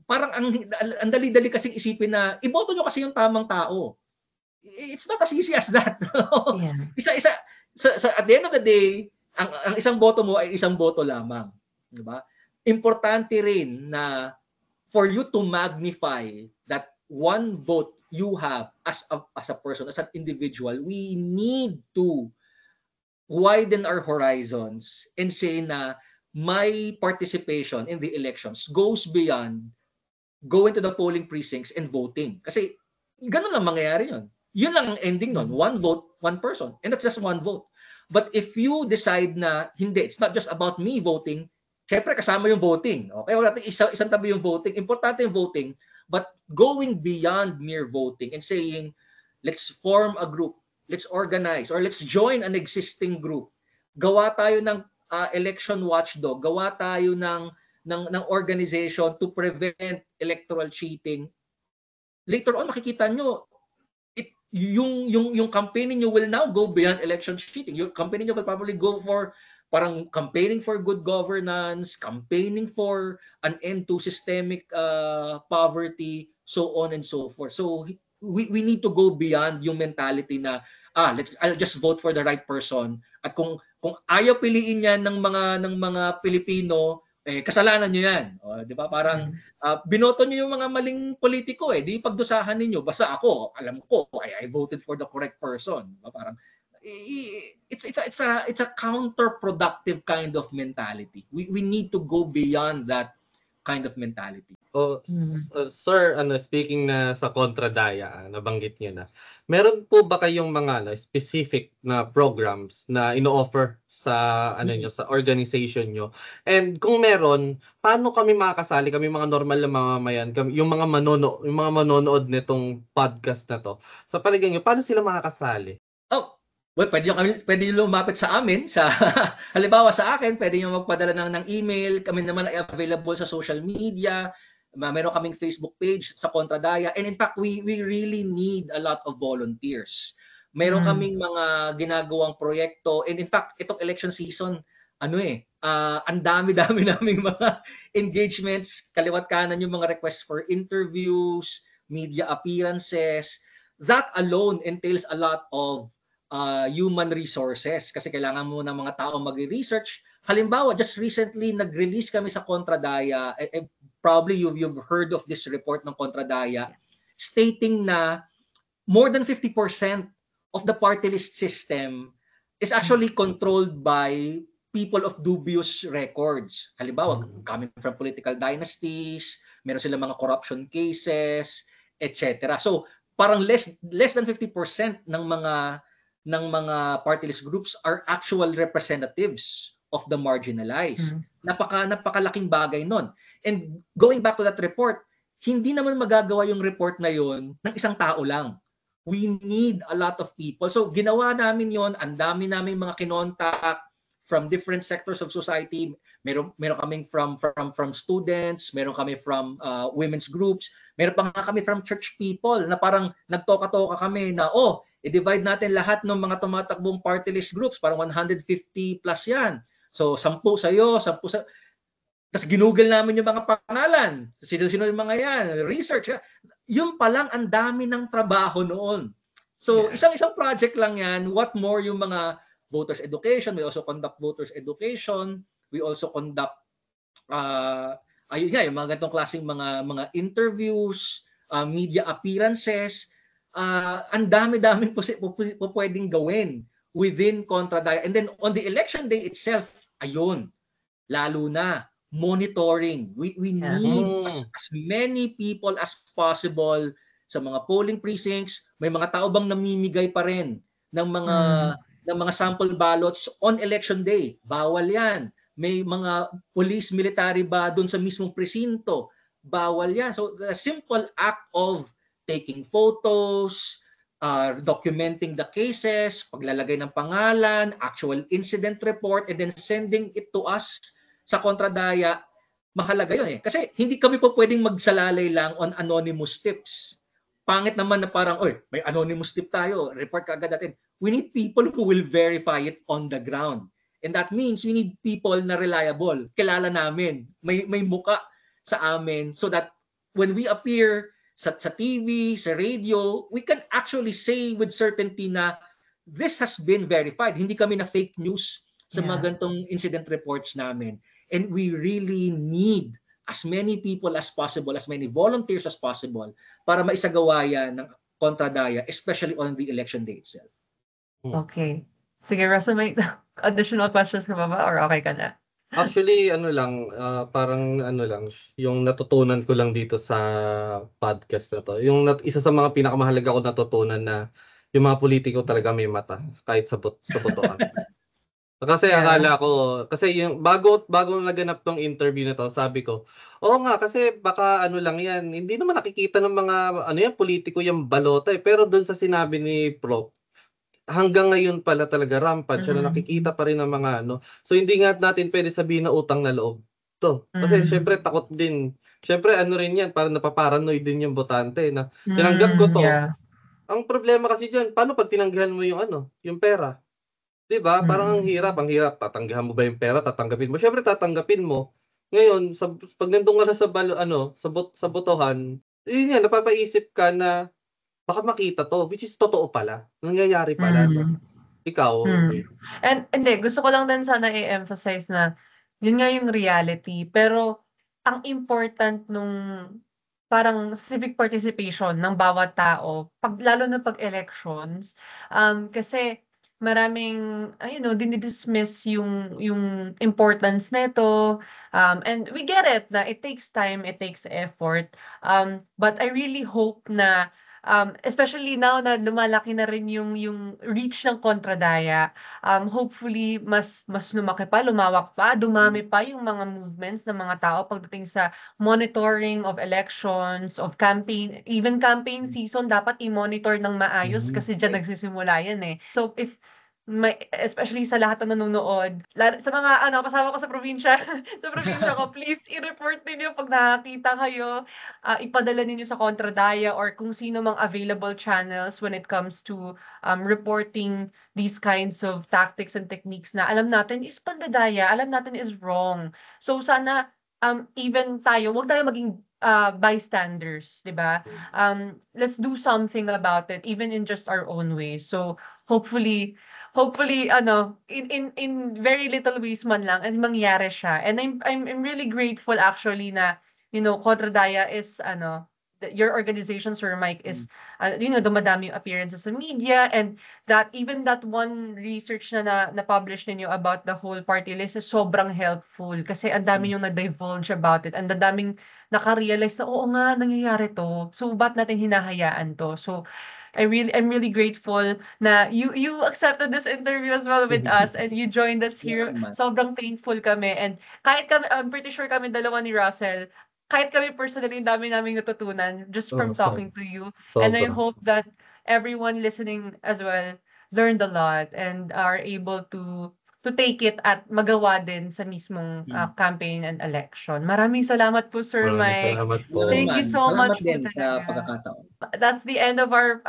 Parang ang dali-dali kasing isipin na iboto nyo kasi yung tamang tao. It's not as easy as that. Yeah. Isa-isa at the end of the day, ang isang boto mo ay isang boto lamang, di ba? Importante rin na for you to magnify that one vote you have as a person, as an individual, we need to widen our horizons and say na my participation in the elections goes beyond going to the polling precincts and voting. Kasi ganun lang mangyayari yun. Yun lang ang ending nun. One vote, one person. And that's just one vote. But if you decide na hindi, it's not just about me voting, syempre kasama yung voting. Okay? Wala natin isang tabi yung voting. Importante yung voting. But going beyond mere voting and saying, let's form a group, let's organize, or let's join an existing group. Gawa tayo ng election watchdog. Gawa tayo ng organization to prevent electoral cheating. Later on, makikita nyo, yung campaign niyo will now go beyond election cheating. Your campaign niyo will probably go for parang campaigning for good governance, campaigning for an end to systemic poverty, so on and so forth. So we need to go beyond yung mentality na I'll just vote for the right person. At kung ayaw piliin yan ng mga Pilipino, kasalanan nyo yan. Di ba? Parang binoto nyo yung mga maling politiko di pagdusahan ninyo. Basta ako, alam ko, I voted for the correct person. Diba? Parang it's a counterproductive kind of mentality. We need to go beyond that kind of mentality. Sir, speaking na sa Kontradaya, nabanggit niyo na. Meron po ba kayong mga specific na programs na ino-offer sa nyo, sa organization nyo? And kung meron, paano kami makakasali, kami mga normal na mamamayan, yung mga manonood nitong podcast na to? Sa palagay nyo, paano sila makakasali? Well, pwede nyo lumapit sa amin. Halimbawa sa akin, pwede nyo magpadala ng email. Kami naman ay available sa social media. Meron kaming Facebook page sa Kontradaya. And in fact, we really need a lot of volunteers. Meron kaming mga ginagawang proyekto. And in fact, itong election season, ang dami-dami naming mga engagements, kaliwat kanan yung mga requests for interviews, media appearances. That alone entails a lot of human resources kasi kailangan mo ng mga tao magre-research. Halimbawa, just recently nag-release kami sa Kontradaya, probably you've heard of this report ng Kontradaya, stating na more than 50% of the party list system is actually controlled by people of dubious records. Halimbawa, coming from political dynasties, meron silang mga corruption cases, etc. So, parang less than 50% ng mga party list groups are actual representatives of the marginalized. Napakalaking bagay nun. And going back to that report, hindi naman magagawa yung report na yon ng isang tao lang. We need a lot of people. So ginawa namin yon, ang dami naming mga kinontak from different sectors of society. Meron kaming from students, meron kami from women's groups, meron pa nga kami from church people na parang nagtoka-toka kami na i-divide natin lahat ng mga tumatakbong party list groups, parang 150 plus yan. So 10 sa'yo, 10 sa... Tapos ginugol namin yung mga pangalan. Sino-sino yung mga yan, research. Yung pa lang, ang dami ng trabaho noon. So, isang project lang yan. What more yung mga voters education. We also conduct voters education. We also conduct, yung mga ganitong klaseng mga interviews, media appearances. Ang dami-daming pwedeng gawin within Contra Daya. And then, on the election day itself, ayun, lalo na, monitoring. We need as many people as possible sa mga polling precincts. May mga tao bang namimigay pa rin ng mga sample ballots on election day? Bawal yan. May mga police military ba doon sa mismong presinto? Bawal yan. So the simple act of taking photos, documenting the cases, paglalagay ng pangalan, actual incident report, and then sending it to us sa Contra Daya, mahalaga yun eh. Kasi hindi kami po pwedeng magsalalay lang on anonymous tips. Pangit naman na parang, may anonymous tip tayo, report ka agad natin. We need people who will verify it on the ground. And that means we need people na reliable. Kilala namin. May muka sa amin so that when we appear sa TV, sa radio, we can actually say with certainty na this has been verified. Hindi kami na fake news sa mga ganitong incident reports namin. And we really need as many people as possible, as many volunteers as possible para maisagawa yan ng Contra Daya, especially on the election day itself. Okay. Sige, Russell, may additional questions ka ba or okay ka na? Actually, parang yung natutunan ko lang dito sa podcast na to. Yung isa sa mga pinakamahalaga ko natutunan na yung mga politiko talaga may mata kahit sa botohan. Kasi akala ko, kasi yung bago naganap tong interview na to, sabi ko, oo nga, kasi baka lang yan, hindi naman nakikita ng mga, politiko yung balota eh. Pero doon sa sinabi ni Prof, hanggang ngayon pala talaga rampant siya na nakikita pa rin ng mga So hindi nga natin pwede sabihin na utang na loob to. Kasi syempre takot din. Syempre rin yan, parang napaparanoid din yung botante na tinanggap ko to. Ang problema kasi diyan, paano pag tinanggihan mo yung pera? 'Di ba? Parang ang hirap. Tatanggihan mo ba yung pera? Tatanggapin mo. Syempre tatanggapin mo. Ngayon, pag nandun ka na sa botohan, yun nga, napapaisip ka na baka makita to, which is totoo pala. Nangyayari pala. Ikaw. Okay. And hindi, gusto ko lang din sana i-emphasize na yun nga yung reality. Pero ang important nung parang civic participation ng bawat tao, lalo na pag elections, kasi maraming dinidismiss yung importance nito, and we get it na it takes time, it takes effort, but I really hope na especially now na lumalaki na rin yung reach ng Contra Daya, hopefully mas lumaki pa, lumawak pa, dumami pa yung mga movements ng mga tao pagdating sa monitoring of elections, of campaign, even campaign season dapat i-monitor ng maayos kasi diyan nagsisimula yan eh. So if especially sa lahat ng nanonood, sa mga kasama ko sa probinsya, ko, please i-report ninyo pag nakakita kayo, ipadala ninyo sa Contra Daya or kung sino mang available channels when it comes to reporting these kinds of tactics and techniques na alam natin is pandadaya, alam natin is wrong. So sana even tayo, wag tayo maging bystanders, 'di ba? Let's do something about it even in just our own way. So hopefully in very little ways man lang and mangyari siya. And I'm really grateful actually na Contra Daya is your organization, Sir Mike, is dumadami yung appearances sa media, and that even that one research na na-publish ninyo about the whole party list is sobrang helpful kasi ang dami yung na-divulge about it, and ang daming naka-realize na oo nga nangyayari to. So ba't natin hinahayaan to? So I'm really grateful na you accepted this interview as well with us and you joined us here. naman. Sobrang thankful kami, and kahit kami, I'm pretty sure kami dalawa ni Russell, kahit kami personally, ang dami naming natutunan just from talking to you. And I Sobra. hope that everyone listening as well learned a lot and are able to take it at magawa din sa mismong campaign and election. Maraming salamat po, Sir Maraming Mike. salamat po. Thank you so Salamat much po din sa talaga. pagkakataon. That's the end of our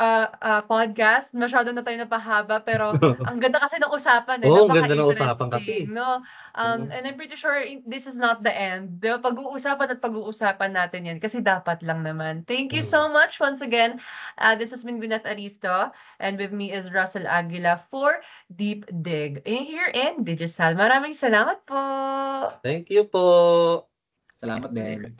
podcast. Masyado na tayo napahaba, pero ang ganda kasi ng usapan eh. Oo, ang ganda ng usapan Napaka-interesting, kasi. no? And I'm pretty sure this is not the end. Diba? Pag-uusapan natin yan kasi dapat lang naman. Thank you so much once again. This has been Gwyneth Aristo, and with me is Russell Aguila for Deep Dig here in Digisal. Maraming salamat po. Thank you po. Salamat din.